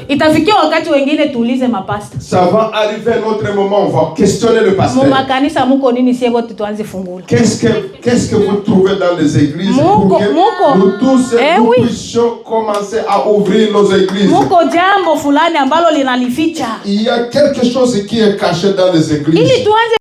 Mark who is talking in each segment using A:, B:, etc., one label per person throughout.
A: Itafikia wakati wengine tuulize mapasta.
B: Ça va arriver un autre moment, on va questionner le pasteur.
A: Makanisa muko nini sie wote tuanze fungula?
B: Qu'est-ce que vous trouvez dans les églises pour que nous tous nous puissions commencer à ouvrir nos églises?
A: Muko jambo fulani ambalo linalificha.
B: Il y a quelque chose qui est caché dans les églises.
A: Ili tuanze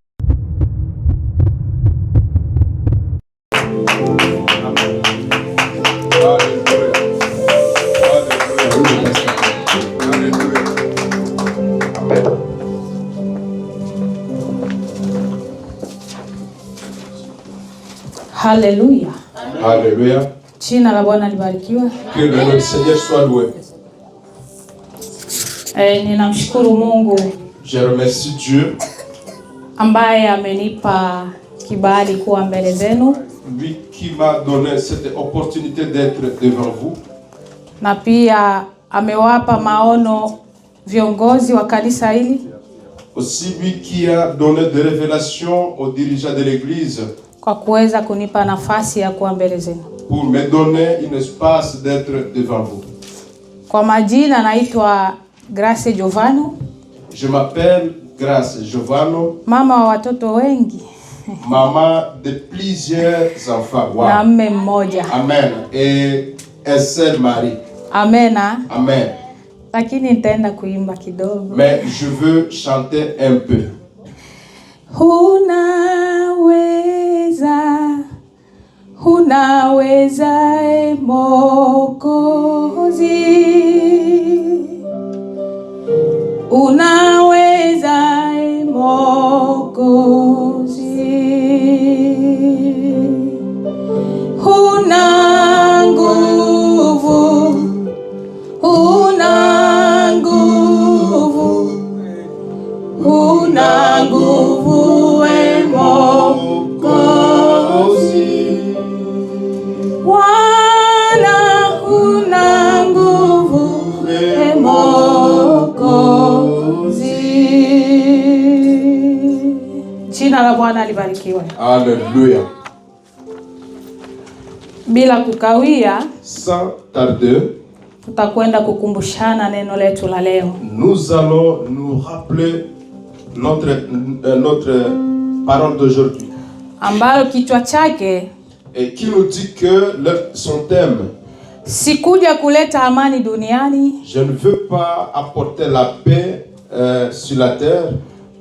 A: Haleluya.
B: Haleluya.
A: Jina la Bwana libarikiwe.
B: Que le nom du Seigneur soit loué.
A: Ninamshukuru Mungu.
B: Je remercie Dieu
A: Ambaye amenipa kibali kuwa mbele zenu.
B: Lui qui m'a donné cette opportunité d'être devant vous.
A: Na pia amewapa maono viongozi wa kanisa hili.
B: Aussi lui qui a donné des révélations aux dirigeants de l'église.
A: Kwa kuweza kunipa nafasi ya kuwa mbele zenu.
B: Pour me donner un espace d'être devant vous.
A: Kwa majina naitwa Grace Giovano.
B: Je m'appelle Grace Giovano.
A: Mama wa watoto wengi.
B: Maman de plusieurs enfants. Wow.
A: Na mme mmoja.
B: Amen. Et un seul mari.
A: Amena.
B: Amen.
A: Lakini nitaenda kuimba kidogo.
B: Mais je veux chanter un peu.
A: Unaweza Mwokozi, unaweza Mwokozi, una nguvu, una nguvu, una nguvu Jina la Bwana libarikiwe.
B: Alléluia.
A: Bila kukawia,
B: sans tarder,
A: tutakwenda kukumbushana neno letu la leo.
B: Nous allons nous rappeler notre parole d'aujourd'hui.
A: Ambalo kichwa chake
B: et qui nous dit que son thème,
A: sikuja kuleta amani duniani,
B: je ne veux pas apporter la paix sur la terre,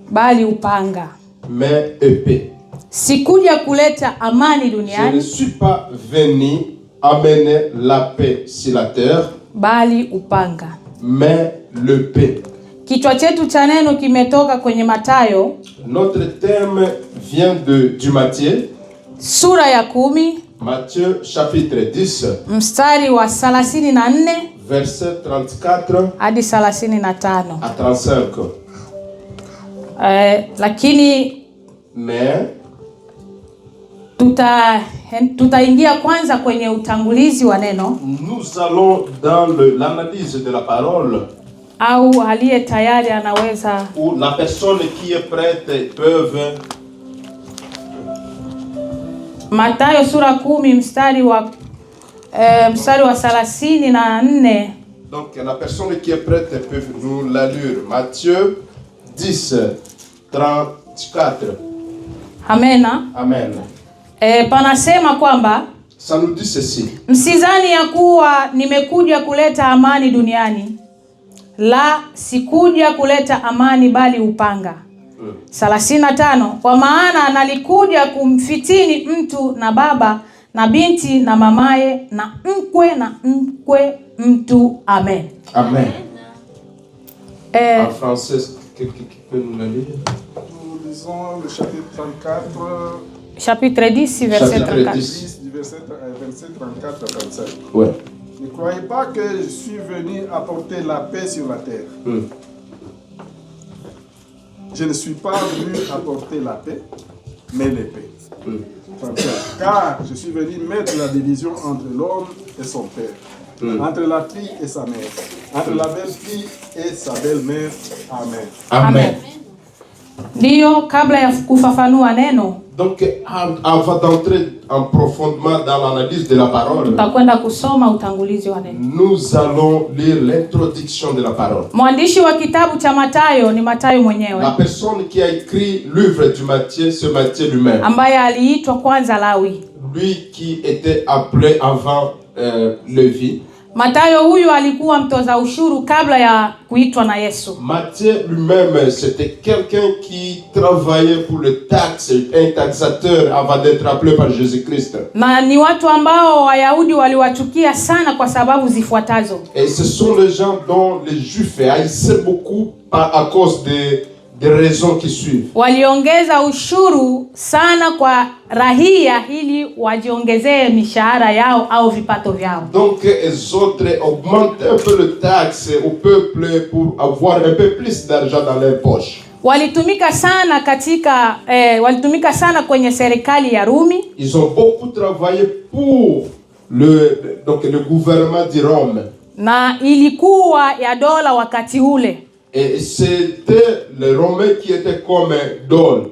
A: bali upanga.
B: Mais épée.
A: Sikuja kuleta amani duniani.
B: Je ne suis pas venu amener la paix sur la terre,
A: bali upanga.
B: Mais l'épée.
A: Kichwa chetu cha neno kimetoka kwenye Mathayo.
B: Notre thème vient du Matthieu.
A: Sura ya 10.
B: Matthieu chapitre 10.
A: Mstari wa 34.
B: Verset 34.
A: Hadi 35.
B: À 35.
A: Lakini tutaingia kwanza kwenye utangulizi wa neno.
B: Nous allons dans l'analyse de la parole.
A: Au aliye tayari anaweza.
B: Ou la personne qui est prête peuvent.
A: Mathayo sura 10 mstari wa 34.
B: Donc la personne qui est prête peut nous la lire. Matthieu 10 34.
A: Amena.
B: Amen.
A: Panasema kwamba
B: ça nous dit ceci.
A: Msizani ya kuwa nimekuja kuleta amani duniani. La, sikuja kuleta amani bali upanga. 35. Kwa maana nalikuja kumfitini mtu na baba na binti na mamaye na mkwe mtu. Amen.
B: Amen. En français, quelqu'un qui peut nous la lire?
C: Nous lisons le chapitre 34.
A: Chapitre 10, verset 34.
C: 10, verset 34 à 35.
B: Ouais.
C: Ne croyez pas que je suis venu apporter la paix sur la terre. Je ne suis pas venu apporter la paix, mais l'épée. Car je suis venu mettre la division entre l'homme et son père, entre la fille et sa mère, entre la belle-fille et sa belle-mère. Amen.
B: Amen.
A: Ndio, kabla ya kufafanua neno.
B: Donc, avant d'entrer en profondément dans l'analyse de la parole,
A: tutakwenda kusoma utangulizi wa neno.
B: nous allons lire l'introduction de la parole.
A: Mwandishi wa kitabu cha Mathayo ni Mathayo mwenyewe.
B: La personne qui a écrit l'œuvre du Matthieu, c'est Matthieu lui-même.
A: Ambaye aliitwa kwanza Lawi.
B: Lui qui était appelé avant Lévi.
A: Mathayo huyu alikuwa mtoza ushuru kabla ya kuitwa na Yesu.
B: Matthieu lui-même, c'était quelqu'un qui travaillait pour le taxe, un taxateur avant d'être appelé par Jésus-Christ.
A: Na ni watu ambao Wayahudi waliwachukia sana kwa sababu zifuatazo.
B: Et ce sont les gens dont les Juifs haïssaient beaucoup à cause des raisons qui suivent.
A: Waliongeza ushuru sana kwa rahia ili wajiongezee mishahara yao au vipato vyao.
B: Donc les autres augmentaient un peu le taxe au peuple pour avoir un peu plus d'argent dans leur poche.
A: Walitumika sana kwenye serikali ya Rumi.
B: Ils ont beaucoup travaillé pour le gouvernement de Rome.
A: Na ilikuwa ya dola wakati ule.
B: Et c'était le Romain qui était comme dol.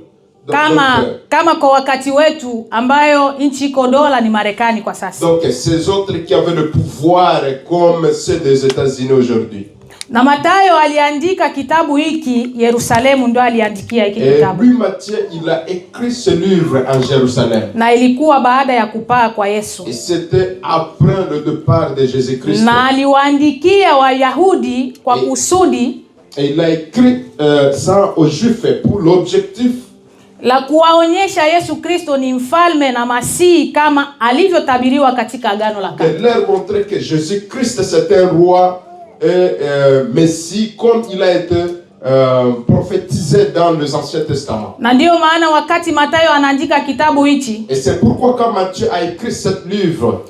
A: Kama kwa wakati wetu ambayo nchi iko dola ni Marekani kwa sasa.
B: Donc ces autres qui avaient le pouvoir comme ceux des États-Unis aujourd'hui.
A: Na Mathayo aliandika kitabu hiki Yerusalemu, ndio aliandikia hiki kitabu.
B: Et lui Matthieu, il a écrit ce livre en Jérusalem.
A: Na ilikuwa baada ya kupaa kwa Yesu.
B: Et c'était après le départ de Jésus-Christ.
A: Na aliwaandikia Wayahudi kwa kusudi.
B: Et il a écrit ça aux Juifs pour l'objectif
A: la kuwaonyesha Yesu Kristo ni mfalme na masihi kama alivyotabiriwa katika Agano la Kale.
B: De leur montrer que Jésus-Christ c'est un roi et messie comme il a été prophétisé dans les Anciens Testaments.
A: Na ndio maana wakati Mathayo anaandika kitabu hichi,
B: et c'est pourquoi quand Matthieu a écrit ce livre,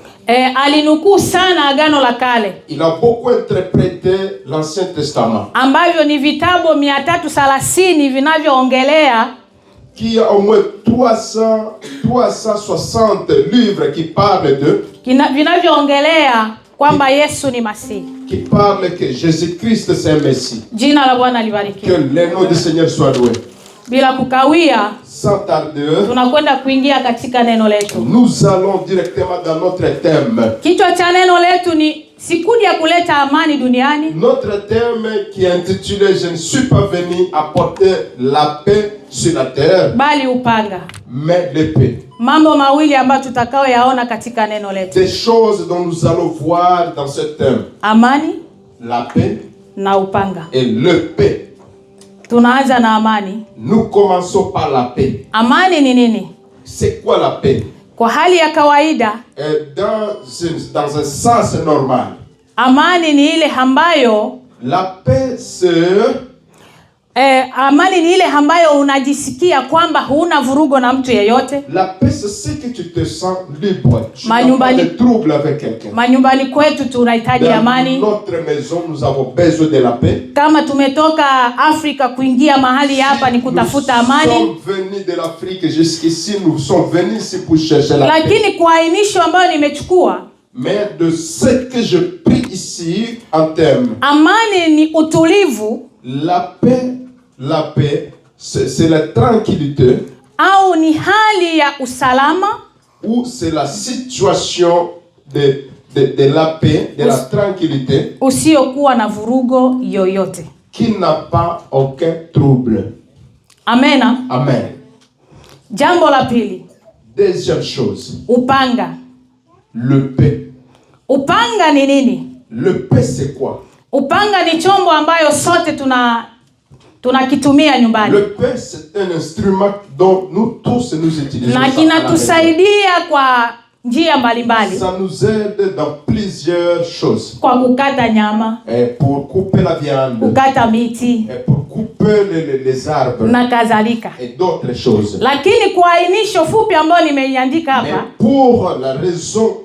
A: alinukuu sana Agano la Kale.
B: Il a beaucoup interprété l'Ancien Testament.
A: Ambavyo ni vitabu 330 vinavyoongelea,
B: qui a au moins 360 livres qui parlent de
A: vinavyoongelea kwamba Yesu ni Masihi.
B: Qui parle que Jésus-Christ c'est un Messie.
A: Jina la Bwana libarikiwe.
B: Que le nom du Seigneur soit loué.
A: Bila kukawia,
B: sans tarder,
A: tunakwenda kuingia katika neno letu.
B: Nous allons directement dans notre thème.
A: Kichwa cha neno letu ni sikuja kuleta amani duniani.
B: Notre thème qui est intitulé Je ne suis pas venu apporter la paix sur la terre,
A: bali upanga.
B: Mais l'épée.
A: Mambo mawili ambayo tutakao yaona katika neno letu.
B: Des choses dont nous allons voir dans ce thème.
A: Amani,
B: la paix
A: na upanga.
B: Et l'épée.
A: Tunaanza na amani.
B: Nous commençons par la paix.
A: Amani ni nini?
B: C'est quoi la paix?
A: Kwa hali ya kawaida,
B: dans un sens normal,
A: amani ni ile ambayo
B: la paix c'est
A: amani ni ile ambayo unajisikia kwamba huna vurugo na mtu yeyote.
B: La paix c'est ce que tu te sens libre. Tu n'as pas de trouble avec quelqu'un.
A: Manyumbani kwetu tunahitaji amani.
B: Dans notre maison nous avons besoin de la paix.
A: Kama tumetoka Afrika kuingia mahali hapa ni kutafuta amani.
B: Nous sommes venus de l'Afrique jusqu'ici, nous sommes venus ici pour chercher la paix.
A: Lakini kwa ainisho ambayo nimechukua,
B: mais de ce que je prie ici en termes,
A: amani ni utulivu.
B: La paix, c'est la tranquillité.
A: Au ni hali ya usalama.
B: Ou c'est la situation de la paix, de la tranquillité.
A: Usiokuwa na vurugo yoyote.
B: Qui n'a pas aucun trouble.
A: Amen.
B: Amen.
A: Jambo la pili.
B: Deuxième chose.
A: Upanga.
B: Le paix.
A: Upanga ni nini?
B: Le paix c'est quoi?
A: Upanga ni chombo ambayo sote tunakitumia nyumbani.
B: Le paix c'est un instrument dont nous tous nous utilisons.
A: Na kinatusaidia kwa njia mbalimbali.
B: Ça nous aide dans plusieurs choses.
A: Kwa kukata nyama.
B: Et pour couper la viande.
A: Kukata miti.
B: Et pour couper les arbres.
A: Na kadhalika.
B: Et d'autres choses.
A: Lakini kwa ainisho fupi ambayo nimeiandika hapa.
B: Mais pour la raison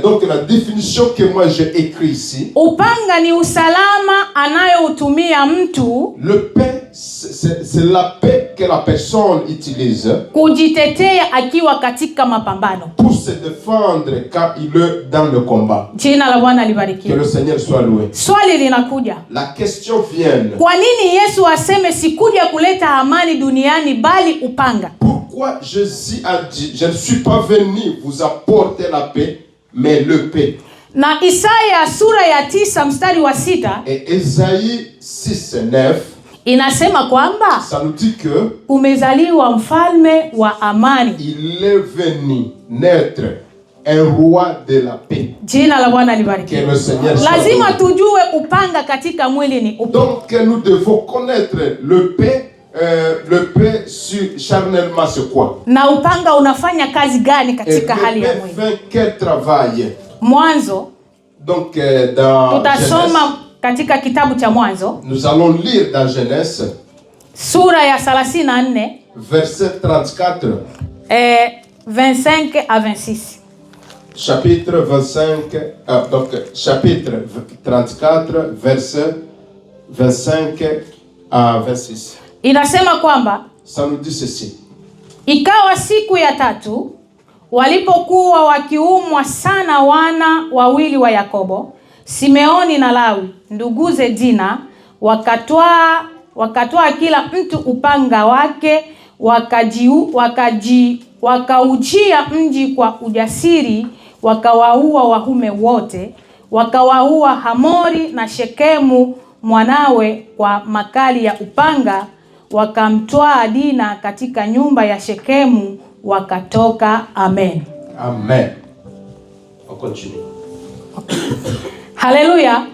B: donc la définition que moi j'ai écrit ici.
A: Upanga ni usalama anayoutumia mtu.
B: Le paix c'est la paix que la personne utilise.
A: Kujitetea akiwa katika mapambano.
B: Pour se défendre quand il est dans le combat.
A: Jina la Bwana libarikiwe.
B: Que le Seigneur soit loué.
A: Swali linakuja.
B: La question vient.
A: Kwa nini Yesu aseme sikuja kuleta amani duniani bali upanga?
B: Pourquoi pourquoi Jésus a dit, je ne suis pas venu vous apporter la paix, mais le paix.
A: Na Isaya sura ya 9 mstari wa 6
B: Et Isaïe 6:9
A: inasema kwamba
B: ça nous dit que
A: umezaliwa mfalme wa amani.
B: il est venu naître un roi de la paix.
A: Jina la Bwana libarikiwe.
B: Que le Seigneur
A: Lazima tujue upanga katika mwili ni upi.
B: Donc nous devons connaître le paix charnellement c'est quoi?
A: Na upanga unafanya kazi gani katika hali ya
B: le
A: mwili?
B: paix fait quel travail?
A: Mwanzo.
B: Donc dans
A: tutasoma katika kitabu cha Mwanzo.
B: Nous allons lire dans Genèse
A: sura ya 34
B: verset 34
A: 25 à 26.
B: Chapitre 25 donc chapitre 34 verset 25 à 26.
A: Inasema kwamba
B: ça nous dit ceci.
A: Ikawa siku ya 3 walipokuwa wakiumwa sana wana wawili wa Yakobo, Simeoni na Lawi, nduguze Dina, wakatoa kila mtu upanga wake, wakaujia mji kwa ujasiri, wakawaua wahume wote, wakawaua Hamori na Shekemu mwanawe kwa makali ya upanga, wakamtoa Dina katika nyumba ya Shekemu, wakatoka. Amen.
B: Amen. On continue.
A: Haleluya.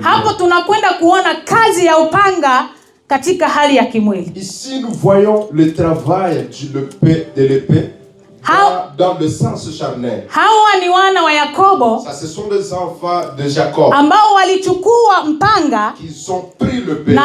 A: Hapo tunakwenda kuona kazi ya upanga katika hali ya kimwili.
B: Ici nous voyons le travail de l'épée dans le sens charnel.
A: Hawa ni wana wa Yakobo.
B: Ça, ce sont les enfants de Jacob.
A: Ambao walichukua mpanga.
B: Ils ont pris le pain.
A: Na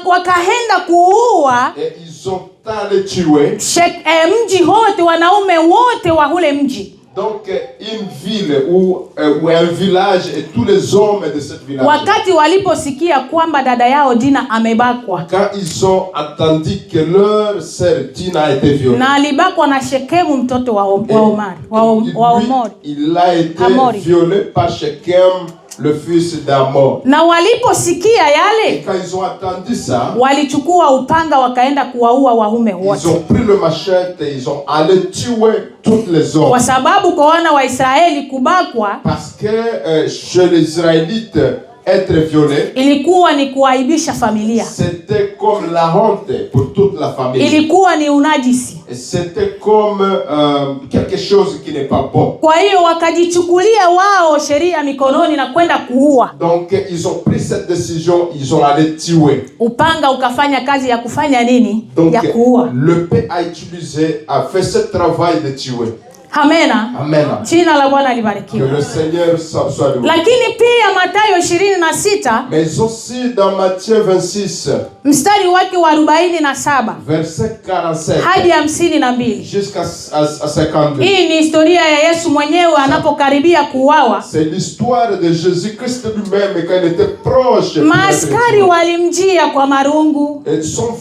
A: wakaenda kuua.
B: Et ils ont allé tuer.
A: Mji wote, wanaume wote wa ule mji.
B: Donc une ville ou un village et tous les hommes de cette village.
A: Wakati waliposikia kwamba dada yao Dina amebakwa.
B: Quand ils ont entendu que leur sœur Dina a été violée.
A: Na alibakwa na Shekemu mtoto wa Omori.
B: Il a été violé par Shekhem, le fils d'Hamor.
A: Na waliposikia yale,
B: et quand ils ont entendu ça,
A: walichukua upanga wakaenda kuwaua wahume wote.
B: Ils ont pris le machette et ils ont allé tuer toutes les hommes.
A: Kwa sababu kwa wana wa Israeli kubakwa,
B: parce que chez les Israélites être violé
A: ilikuwa ni kuaibisha familia.
B: C'était comme la honte pour toute la famille.
A: Ilikuwa ni unajisi.
B: C'était comme quelque chose qui n'est pas bon.
A: Kwa hiyo wakajichukulia wao sheria mikononi na kwenda kuua.
B: Donc ils ont pris cette décision, ils ont allé tuer.
A: Upanga ukafanya kazi ya kufanya nini?
B: Donc,
A: ya kuua.
B: Le paix a fait ce travail de tuer.
A: Amena.
B: Amena.
A: Jina la Bwana libarikiwe.
B: Que le Seigneur soit loué.
A: Lakini pia Mathayo 26,
B: mais aussi dans Matthieu 26,
A: mstari wake wa 47,
B: verset 47
A: hadi 52,
B: jusqu'à 52.
A: Hii ni historia ya Yesu mwenyewe anapokaribia kuuawa.
B: C'est l'histoire de Jésus-Christ lui-même quand il était proche.
A: Maaskari walimjia kwa marungu,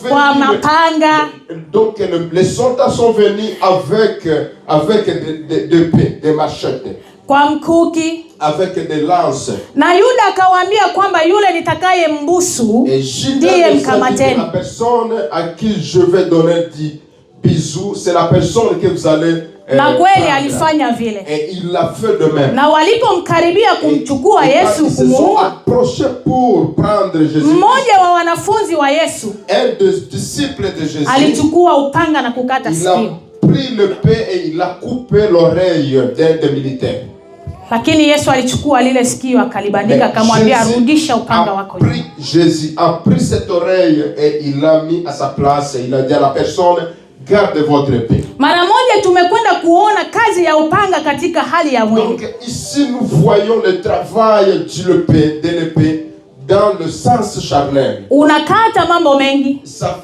A: kwa mapanga.
B: Donc les soldats sont venus avec des machettes,
A: kwa mkuki,
B: avec des lances.
A: Na Yuda akawaambia kwamba yule nitakaye mbusu ndiye mkamateni.
B: La personne à qui je vais donner 10 bisous, c'est la personne que vous allez
A: na kweli alifanya vile.
B: Et il l'a fait de même.
A: Na walipomkaribia kumchukua Yesu kumuua,
B: pour prendre Jésus,
A: mmoja wa wanafunzi wa Yesu,
B: un des disciples de Jésus,
A: alichukua upanga na kukata sikio.
B: Il a pris le pain et il a coupé l'oreille d'un des militaires.
A: Lakini Yesu alichukua lile sikio akalibandika, akamwambia rudisha upanga wako.
B: Jésus a pris cette oreille et il l'a mis à sa place et il a dit à la personne, garde votre épée.
A: Mara moja tumekwenda kuona kazi ya upanga katika hali ya mwili.
B: Donc ici nous voyons le travail de l'épée dans le sens charnel.
A: Unakata mambo mengi.
B: Ça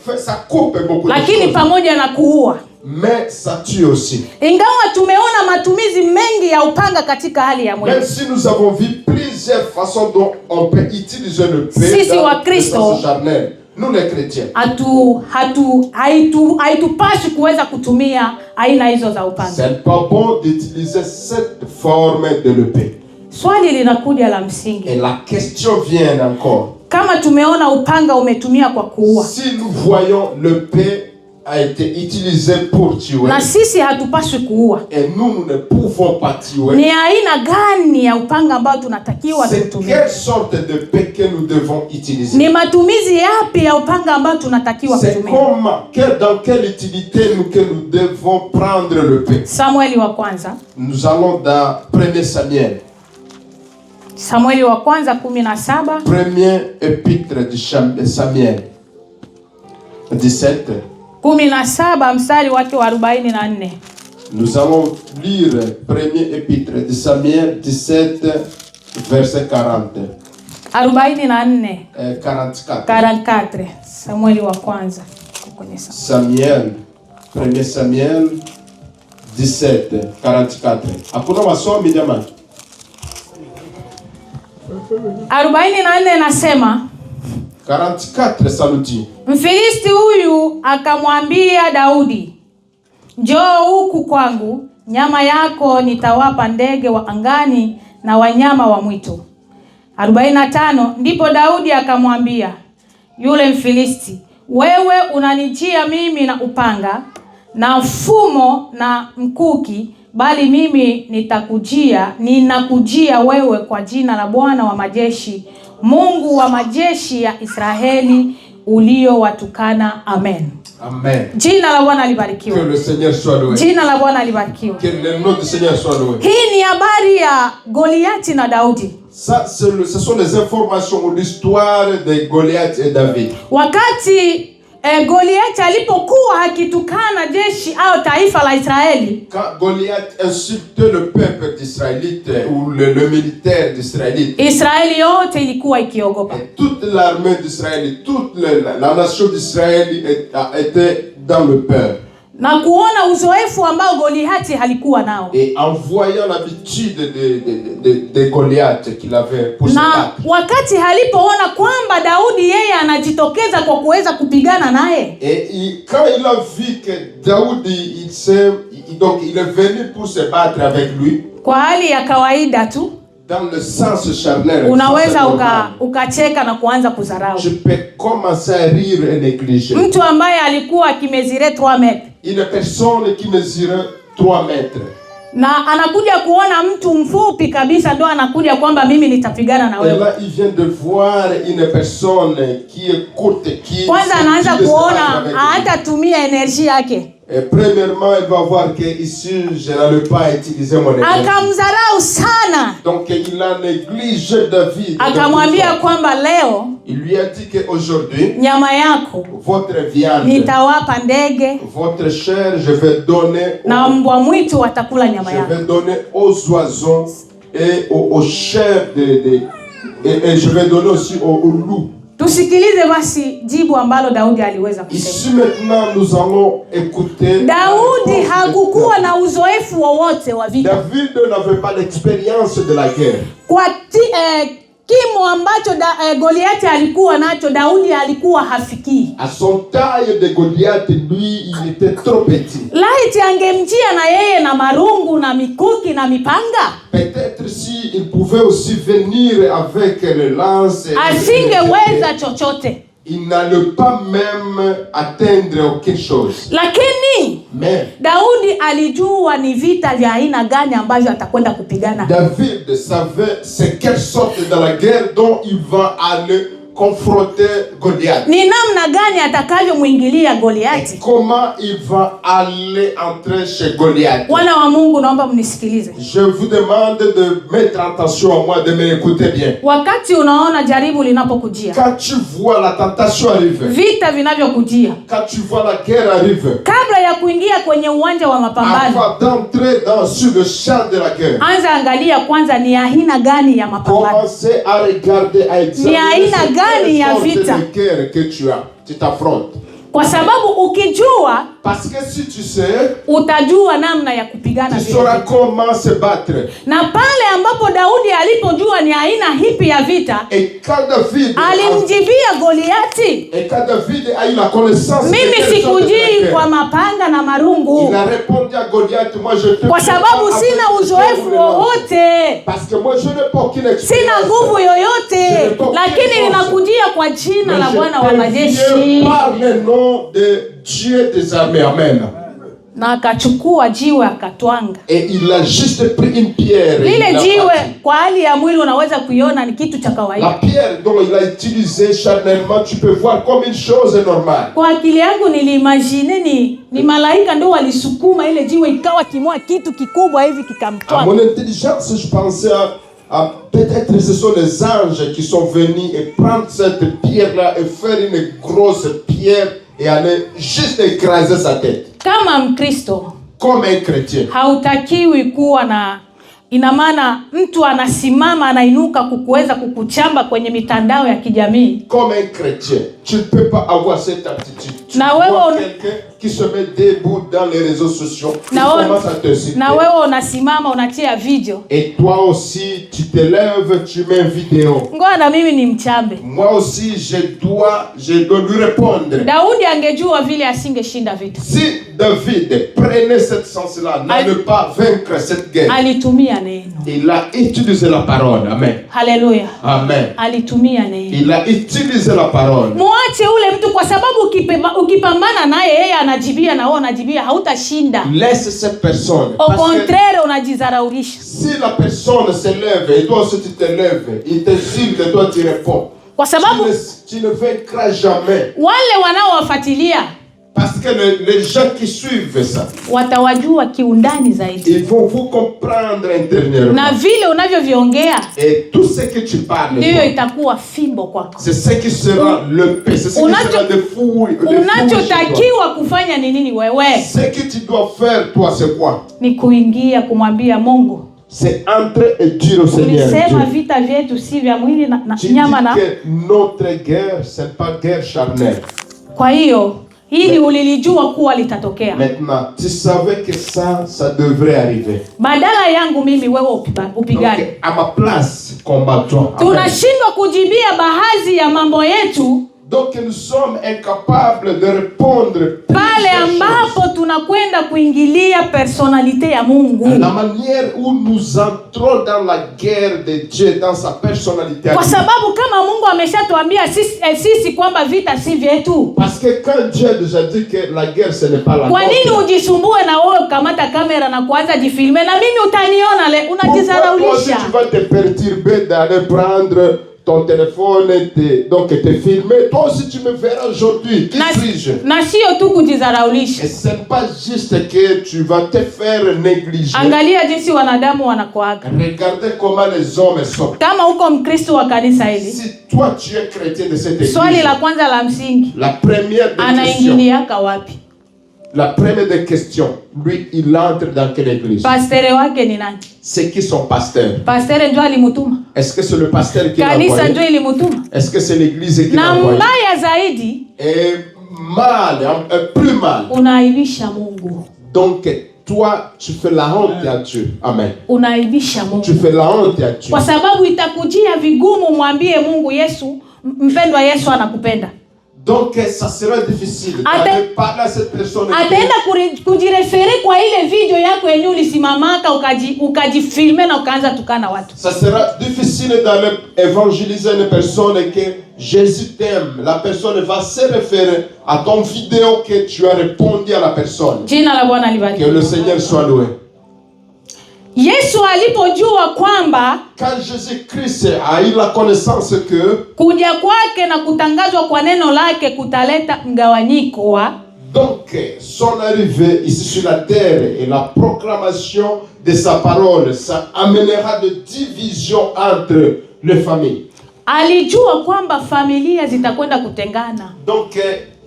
B: coupe beaucoup de choses.
A: Lakini pamoja na kuua,
B: mais ça tue aussi.
A: Ingawa tumeona matumizi mengi ya upanga katika hali ya mwili.
B: Même si nous avons vu plusieurs façons dont on peut utiliser le pain
A: sisi
B: dans
A: wa Kristo,
B: le sens charnel. Nous les chrétiens.
A: Haitupashi kuweza kutumia aina hizo za upanga.
B: C'est pas bon d'utiliser cette forme de l'épée.
A: Swali linakuja la msingi.
B: Et la question vient encore.
A: Kama tumeona upanga umetumia kwa kuua,
B: si nous voyons l'épée a été utilisé pour tuer.
A: Na sisi hatupaswi kuua.
B: Et nous ne pouvons pas tuer.
A: Ni aina gani ya upanga ambao tunatakiwa tutumie?
B: Quelle sorte de paix que nous devons utiliser?
A: Ni matumizi yapi ya upanga ambao tunatakiwa kutumia?
B: Dans quelle utilité que nous devons prendre le paix?
A: Samueli wa kwanza.
B: Nous allons dans 1 Samuel.
A: Samueli wa kwanza 17.
B: Premier épître de Samuel 17.
A: 17 mstari wake wa 44.
B: Nous allons lire premier épître de Samuel 17 verset 40.
A: 44. 44. Samueli wa kwanza.
B: Samuel, 1 Samuel 17 44. Hakuna wasomi jamani?
A: 44 nasema
B: 44 saluti.
A: Mfilisti huyu akamwambia Daudi, njoo huku kwangu, nyama yako nitawapa ndege wa angani na wanyama wa mwitu. 45. Ndipo Daudi akamwambia yule Mfilisti, wewe unanijia mimi na upanga na fumo na mkuki, bali mimi ninakujia wewe kwa jina la Bwana wa majeshi, Mungu wa majeshi ya Israeli uliowatukana. Amen.
B: Amen.
A: Jina la Bwana libarikiwe.
B: Que le Seigneur soit loué.
A: Jina la Bwana libarikiwe.
B: Que le nom du Seigneur soit loué.
A: Hii ni habari ya Goliati na Daudi.
B: Ça, ce sont les informations ou l'histoire de Goliath et David.
A: Wakati Goliath alipokuwa akitukana jeshi au taifa la Israeli,
B: quand Goliath insultait le peuple d'Israélite ou le militaire d'Israélite,
A: Israeli yote ilikuwa ikiogopa.
B: Toute l'armée d'Israël, toute la nation d'Israël était dans le peur.
A: Na kuona uzoefu ambao Goliath halikuwa nao.
B: Et en voyant l'habitude de Goliath qu'il avait pour se battre.
A: Na wakati alipoona kwamba Daudi yeye anajitokeza kwa kuweza kupigana naye.
B: Et quand il a vu que Daudi il est venu pour se battre avec lui.
A: Kwa hali ya kawaida tu,
B: dans le sens charnel,
A: unaweza ukacheka na kuanza kudharau.
B: Je peux commencer à rire et négliger.
A: Mtu ambaye alikuwa akimezire 3 mètres.
B: Une personne qui mesure 3 mètres.
A: Na anakuja kuona mtu mfupi kabisa ndo anakuja kwamba mimi nitapigana na wewe.
B: Et là il vient de voir une personne qui est courte, qui
A: kwanza anaanza kuona hatatumia energy yake.
B: Et premièrement, elle va voir que ici je n'allais pas utiliser mon énergie.
A: Akamdharau sana.
B: Donc il a négligé David.
A: Akamwambia kwamba leo,
B: il lui a dit que aujourd'hui,
A: nyama yako,
B: votre viande,
A: nitawapa ndege,
B: votre chair je vais donner,
A: na mbwa mwitu watakula nyama yako.
B: Je vais donner aux oiseaux et aux chairs et je vais donner aussi aux loups.
A: Tusikilize basi jibu ambalo Daudi aliweza kusema.
B: Ici maintenant nous allons écouter.
A: Daudi hakukuwa na uzoefu wowote wa vita.
B: David n'avait pas l'expérience de la guerre.
A: Kwa kimo ambacho Goliath alikuwa nacho, Daudi alikuwa hafikii.
B: À son taille de Goliath, lui il était trop petit.
A: Laiti angemjia na yeye na marungu na mikuki na mipanga,
B: peut-être si il pouvait aussi venir avec les lances,
A: asingeweza chochote.
B: Il n'allait pas même atteindre aucune chose.
A: Lakini Daudi alijua ni vita vya aina gani ambavyo atakwenda kupigana.
B: David savait c'est quelle sorte de la guerre dont il va aller confronter Goliath.
A: Ni namna gani atakavyomuingilia Goliath.
B: Comment il va aller entrer chez Goliath.
A: Wana wa Mungu, naomba mnisikilize.
B: Je vous demande de mettre attention à moi, de m'écouter bien.
A: Wakati unaona jaribu linapokujia,
B: quand tu vois la tentation arriver,
A: vita vinavyokujia,
B: quand tu vois la guerre arriver,
A: kabla ya kuingia kwenye uwanja wa mapambano,
B: avant d'entrer sur le champ de la guerre,
A: anza angalia kwanza ni aina gani ya mapambano.
B: Commencez à regarder, à examiner
A: gani ya vita
B: que tu t'affrontes.
A: Kwa sababu ukijua,
B: parce que si tu sais,
A: utajua namna ya kupigana
B: vita. Tu sauras comment se battre.
A: Na pale ambapo Daudi alipojua ni aina hipi ya vita,
B: et quand David
A: alimjibia Goliati,
B: Et quand David a eu la connaissance,
A: mimi sikujii kwa mapanga na marungu,
B: il a répondu à Goliath, moi je te
A: kwa sababu sina uzoefu wowote,
B: parce que moi je n'ai pas aucune expérience,
A: sina nguvu yoyote, lakini ninakujia kwa jina la Bwana wa majeshi.
B: par le nom de Dieu des armées. Amen.
A: Na akachukua jiwe akatwanga.
B: Et il a juste pris une pierre.
A: Lile jiwe kwa hali ya mwili unaweza kuiona ni kitu cha kawaida.
B: La pierre dont il a utilisé charnellement, tu peux voir comme une chose normale.
A: Kwa akili yangu niliimagine ni malaika ndio walisukuma ile jiwe ikawa kimoa kitu kikubwa hivi kikamtwanga.
B: À mon intelligence, je pensais à peut-être ce sont les anges qui sont venus et prendre cette pierre-là et faire une grosse pierre et aller juste écraser sa tête.
A: Kama Mkristo,
B: comme un chrétien,
A: hautakiwi kuwa na, ina maana mtu anasimama anainuka kukuweza kukuchamba kwenye mitandao ya kijamii.
B: Comme un chrétien, tu ne peux pas avoir cette attitude. Tu
A: Na
B: vois quelqu'un qui se met debout dans les réseaux sociaux, qui commence à te citer.
A: Na wewe unasimama unatia video.
B: Et toi aussi, tu te lèves, tu mets une vidéo.
A: Ngoja na mimi ni mchambe.
B: Moi aussi, je dois lui répondre.
A: Daudi angejua vile asingeshinda vita.
B: Si David prenait cette sens-là, n'allait pas vaincre cette guerre.
A: Alitumia neno.
B: Il a utilisé la parole. Amen.
A: Haleluya.
B: Amen.
A: Alitumia neno.
B: Il a utilisé la parole.
A: Muache ule mtu kwa sababu ukipambana naye yeye anajibia na wewe unajibia, hautashinda.
B: Laisse cette personne.
A: Au contraire, unajizaraulisha.
B: Si la personne se lève et toi aussi tu te lèves, il t'insulte et toi tu réponds.
A: Kwa sababu
B: tu ne vaincras jamais.
A: Wale wanaowafuatilia,
B: parce que les gens qui suivent ça,
A: watawajua kiundani zaidi.
B: Ils vont vous comprendre intérieurement.
A: Na vile unavyoviongea,
B: et tout ce que tu parles,
A: ndio itakuwa fimbo kwako.
B: C'est ce qui sera le paix, c'est ce qui sera de fouille.
A: Unachotakiwa kufanya ni nini wewe?
B: Ce que tu dois faire toi, c'est quoi?
A: Ni kuingia kumwambia Mungu.
B: C'est entrer et dire au Seigneur.
A: Ulisema vita vyetu si vya mwili na nyama na.
B: Notre guerre, c'est pas guerre charnelle.
A: Kwa hiyo hili ulilijua kuwa litatokea.
B: Maintenant, tu savais que ça devrait arriver.
A: Badala yangu mimi wewe upigane.
B: Donc, à ma place, combattons.
A: Tunashindwa kujibia baadhi ya mambo yetu.
B: Donc nous sommes incapables de répondre
A: pale ambapo tunakwenda kuingilia personalite ya Mungu.
B: La manière où nous entrons dans la guerre de Dieu, dans sa personnalité.
A: Kwa sababu kama Mungu ameshatuambia sisi kwamba vita si vyetu.
B: Parce que quand Dieu a déjà dit que la guerre ce n'est pas la nôtre.
A: Kwa nini ujisumbue na wewe kamata kamera na kuanza jifilme na mimi utaniona unajizaraulisha?
B: Tu vas te perturber d'aller prendre ton téléphone donc te filmer. Toi aussi tu me verras aujourd'hui. Qui suis-je?
A: Na sio tu kujizaraulisha.
B: Et c'est pas juste que tu vas te faire négliger.
A: Angalia jinsi wanadamu wanakuaga.
B: Regardez comment les hommes sont.
A: Kama uko Mkristo wa kanisa hili.
B: Si toi tu es chrétien de cette église.
A: Swali la kwanza la msingi.
B: La première des questions.
A: Anaingiliaka wapi?
B: La première des questions, lui, il entre dans quelle église?
A: Pasteur wake ni nani?
B: C'est qui son pasteur?
A: Pasteur ndio alimutuma.
B: Est-ce que c'est le pasteur qui l'a envoyé?
A: Kanisa ndio ilimutuma.
B: Est-ce que c'est l'église qui l'a envoyé?
A: Na mbaya zaidi,
B: et mal, plus mal.
A: Unaaibisha Mungu.
B: Donc toi, tu fais la honte à Dieu. Amen.
A: Unaaibisha Mungu.
B: Tu fais la honte à Dieu.
A: Kwa sababu itakujia vigumu mwambie Mungu Yesu, mpendwa Yesu anakupenda.
B: Donc ça sera difficile de parler à cette personne.
A: Ataenda kujirefere kwa ile video yako yenye ulisimamaka ukajifilme na ukaanza tukana watu.
B: Ça sera difficile d'aller évangéliser une personne que Jésus t'aime. La personne va se référer à ton vidéo que tu as répondu à la personne.
A: Jina la Bwana libarikiwe.
B: Que le Seigneur soit loué.
A: Yesu alipojua kwamba
B: quand Jésus-Christ a eu la connaissance que
A: kuja kwake na kutangazwa kwa neno lake kutaleta mgawanyiko wa
B: donc son arrivée ici sur la terre et la proclamation de sa parole, ça amènera de division entre les familles.
A: Alijua kwamba familia zitakwenda kutengana.
B: Donc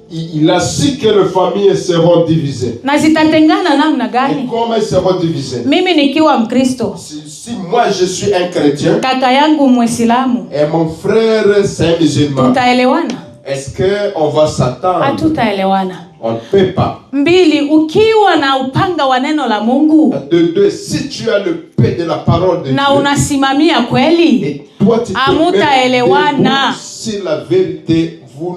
B: il a su que les familles seront divisées.
A: Na zitatengana namna gani?
B: Et comment elles seront divisées?
A: Mimi nikiwa Mkristo.
B: Si moi je suis un chrétien.
A: Kaka yangu Muislamu.
B: Et mon frère c'est un musulman.
A: Tutaelewana?
B: Est-ce que on va s'attendre?
A: Hatutaelewana.
B: On ne peut pas.
A: Mbili, ukiwa na upanga wa neno la Mungu.
B: De deux, si tu as le paix de la parole de
A: na
B: Dieu.
A: unasimamia kweli.
B: Et toi tu
A: hamutaelewana.
B: sortir la vérité, vous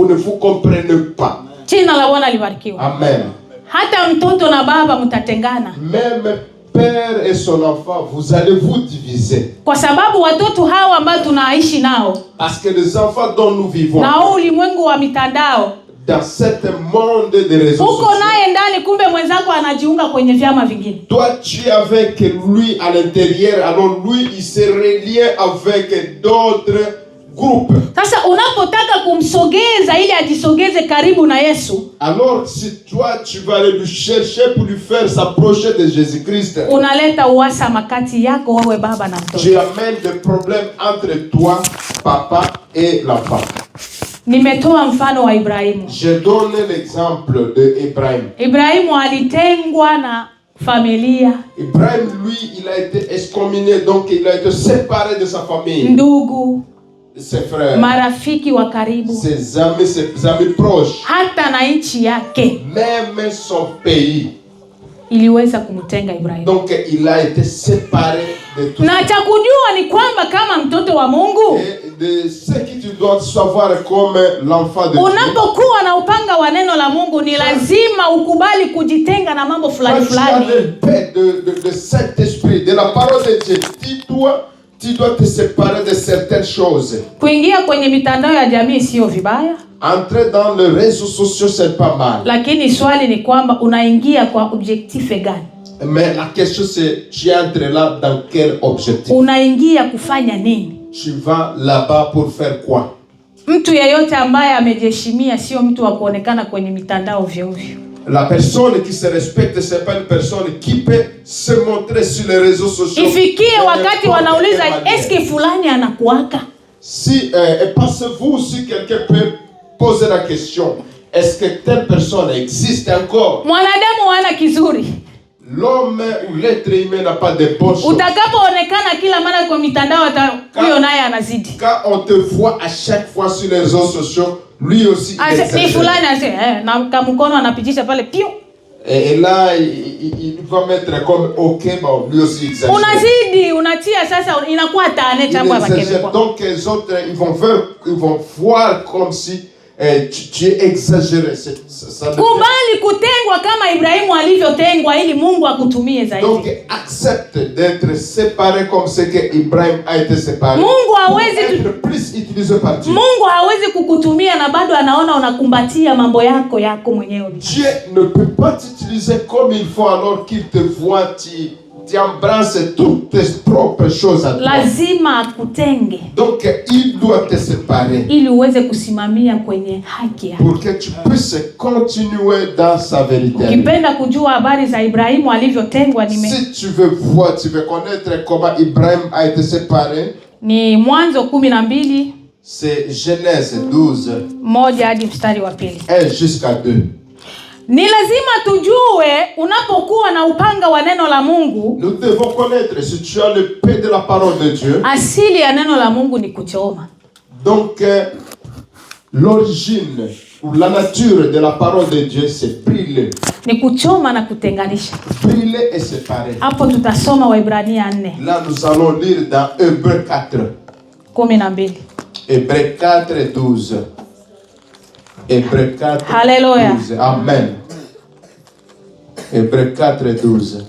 B: ne vous comprenez pas.
A: Jina la Bwana libarikiwe.
B: Amen.
A: Hata mtoto na baba mtatengana.
B: Même père et son enfant, vous allez vous diviser.
A: Kwa sababu watoto hawa ambao tunaishi nao,
B: Parce que les enfants dont nous vivons,
A: na ulimwengu wa mitandao,
B: dans cet monde de réseaux
A: uko
B: sociaux,
A: naye ndani, kumbe mwenzako anajiunga kwenye vyama vingine.
B: toi tu es avec lui à l'intérieur, alors lui il se relie avec d'autres groupes.
A: Sasa unapotaka kumsogeza ili ajisogeze karibu na Yesu,
B: Alors si toi tu vas aller lui chercher pour lui faire s'approcher de Jésus-Christ,
A: unaleta uhasama kati yako wewe baba na mtoto.
B: tu amènes des problèmes entre toi, papa et l'enfant.
A: Nimetoa mfano wa Ibrahimu.
B: Je donne l'exemple de Ibrahim.
A: Ibrahimu alitengwa na familia,
B: Ibrahim, lui, il a été excommunié, donc il a été séparé de sa famille,
A: ndugu,
B: ses frères,
A: marafiki wa karibu,
B: ses amis proches,
A: hata na nchi yake
B: même son pays.
A: iliweza kumtenga Ibrahimu.
B: Donc il a été séparé de tout.
A: Na cha kujua ni kwamba kama mtoto wa Mungu,
B: Et de ce que tu dois savoir comme l'enfant de Dieu,
A: unapokuwa na upanga wa neno la Mungu, ni lazima ukubali kujitenga na mambo fulani
B: quand tu as
A: fulani.
B: l'épée de Saint-Esprit, de la parole de Dieu, tu dois te séparer de certaines choses.
A: Kuingia kwenye mitandao ya jamii sio vibaya,
B: Entrer dans les réseaux sociaux, c'est pas mal.
A: lakini swali ni kwamba unaingia kwa objectif gani?
B: Mais la question c'est, tu entres là dans quel objectif?
A: Unaingia kufanya nini?
B: Tu vas là-bas pour faire quoi?
A: Mtu yeyote ambaye amejiheshimia sio mtu wa kuonekana kwenye mitandao ovyo ovyo.
B: La personne qui se respecte, c'est pas une personne qui peut se montrer sur les réseaux sociaux.
A: Ifikie wakati wanauliza eske fulani anakuaka?
B: Si, et pensez-vous si quelqu'un peut poser la question, est-ce que telle personne existe encore?
A: Mwanadamu hana kizuri.
B: L'homme ou l'être humain n'a pas de bonnes choses.
A: Utakapoonekana kila mara kwa mitandao, huyo naye anazidi.
B: Quand on te voit à chaque fois sur les réseaux sociaux, lui aussi il
A: Ni
B: exagère.
A: fulani ase na kamkono anapitisha pale pio.
B: Et là, il va mettre comme ok, bon, lui aussi il exagère.
A: Unazidi, unatia sasa inakuwa tane chambo
B: Il exagère.
A: abakebe.
B: Donc les autres, ils vont voir comme si tu es exagéré. Ça
A: Kubali kutengwa kama Ibrahimu alivyotengwa ili Mungu akutumie zaidi.
B: Donc accepte d'être séparé comme ce que Ibrahim a été séparé.
A: Mungu hawezi
B: être plus utilisé par Dieu.
A: Mungu hawezi kukutumia na bado anaona unakumbatia mambo yako mwenyewe.
B: Dieu ne peut pas t'utiliser comme il faut alors qu'il te voit, tu embrasses toutes tes propres choses à toi.
A: Lazima akutenge
B: Donc il doit te séparer
A: ili uweze kusimamia kwenye haki yake.
B: pour que tu puisses continuer dans sa vérité.
A: Ukipenda kujua habari za Ibrahimu alivyotengwa,
B: Si tu veux voir, tu veux connaître comment Ibrahim a été séparé,
A: ni Mwanzo 12
B: c'est Genèse 12,
A: 1 hadi mstari wa 2.
B: 1 jusqu'à 2.
A: Ni lazima tujue unapokuwa na upanga wa neno la Mungu,
B: Nous devons connaître, si tu as le paix de la parole de Dieu,
A: asili ya neno la Mungu ni kuchoma.
B: donc l'origine ou la nature de la parole de Dieu, c'est brûler.
A: Ni kuchoma na kutenganisha.
B: Brûler et séparer.
A: Hapo tutasoma Waebrania 4
B: Là, nous allons lire dans Hébreux 4.
A: 12.
B: Hébreux 4, 12. Hébreux 4,
A: Alléluia.
B: 12. Amen. Hébreux 4, 12.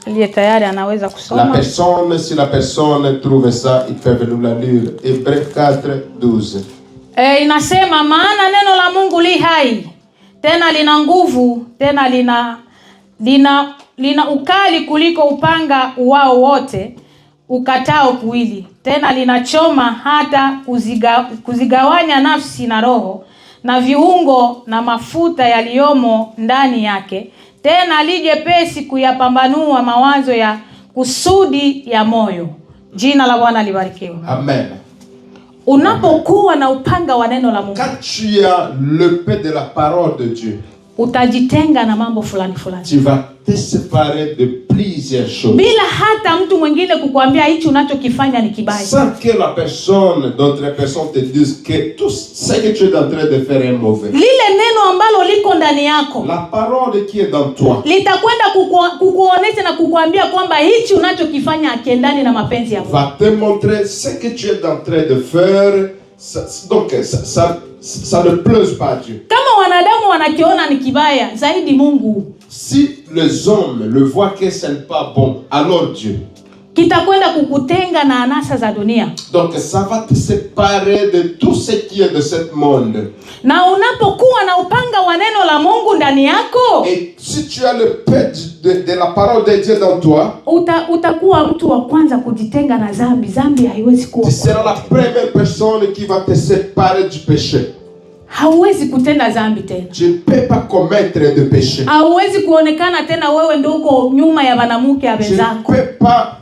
A: Aliye tayari anaweza kusoma.
B: Si la personne trouve ça, ils peuvent nous la lire. Hébreux 4, 12.
A: Inasema maana neno la Mungu li hai, tena lina nguvu, tena lina ukali kuliko upanga wao wote ukatao kuwili, tena linachoma hata kuzigawanya nafsi na roho na viungo na mafuta yaliyomo ndani yake, tena lijepesi kuyapambanua mawazo ya kusudi ya moyo. Jina la Bwana libarikiwe.
B: Amen.
A: Unapokuwa na upanga wa neno la Mungu,
B: quand tu as le paix de la parole de Dieu,
A: utajitenga na mambo fulani fulani,
B: tu vas te séparer de plusieurs choses.
A: bila hata mtu mwingine kukuambia hichi unachokifanya ni kibaya.
B: Sans que la personne, d'autres personnes te disent que tout ce que tu es en train de faire est mauvais.
A: Lile neno ambalo liko ndani yako,
B: La parole qui est dans toi,
A: litakwenda kukuonesha na kukuambia kwamba hichi unachokifanya hakiendani na mapenzi ya Mungu.
B: va te montrer ce que tu es en train de faire, Donc ça ne plaise pas à Dieu.
A: Kama wanadamu wanakiona ni kibaya, zaidi Mungu.
B: Si les hommes le voient que ce n'est pas bon, alors Dieu.
A: Kitakwenda kukutenga na anasa za dunia.
B: Donc ça va te séparer de tout ce qui est de ce monde.
A: Na unapokuwa na upanga wa neno la Mungu ndani yako,
B: et si tu as le paix de la parole de Dieu dans toi,
A: utakuwa mtu wa kwanza kujitenga na dhambi. Dhambi haiwezi kuwa.
B: Tu seras la première personne qui va te séparer du péché.
A: Hauwezi kutenda dhambi tena.
B: Tu ne peux pas commettre de péché.
A: Hauwezi kuonekana tena wewe ndio uko nyuma ya banamuke ya wenzako.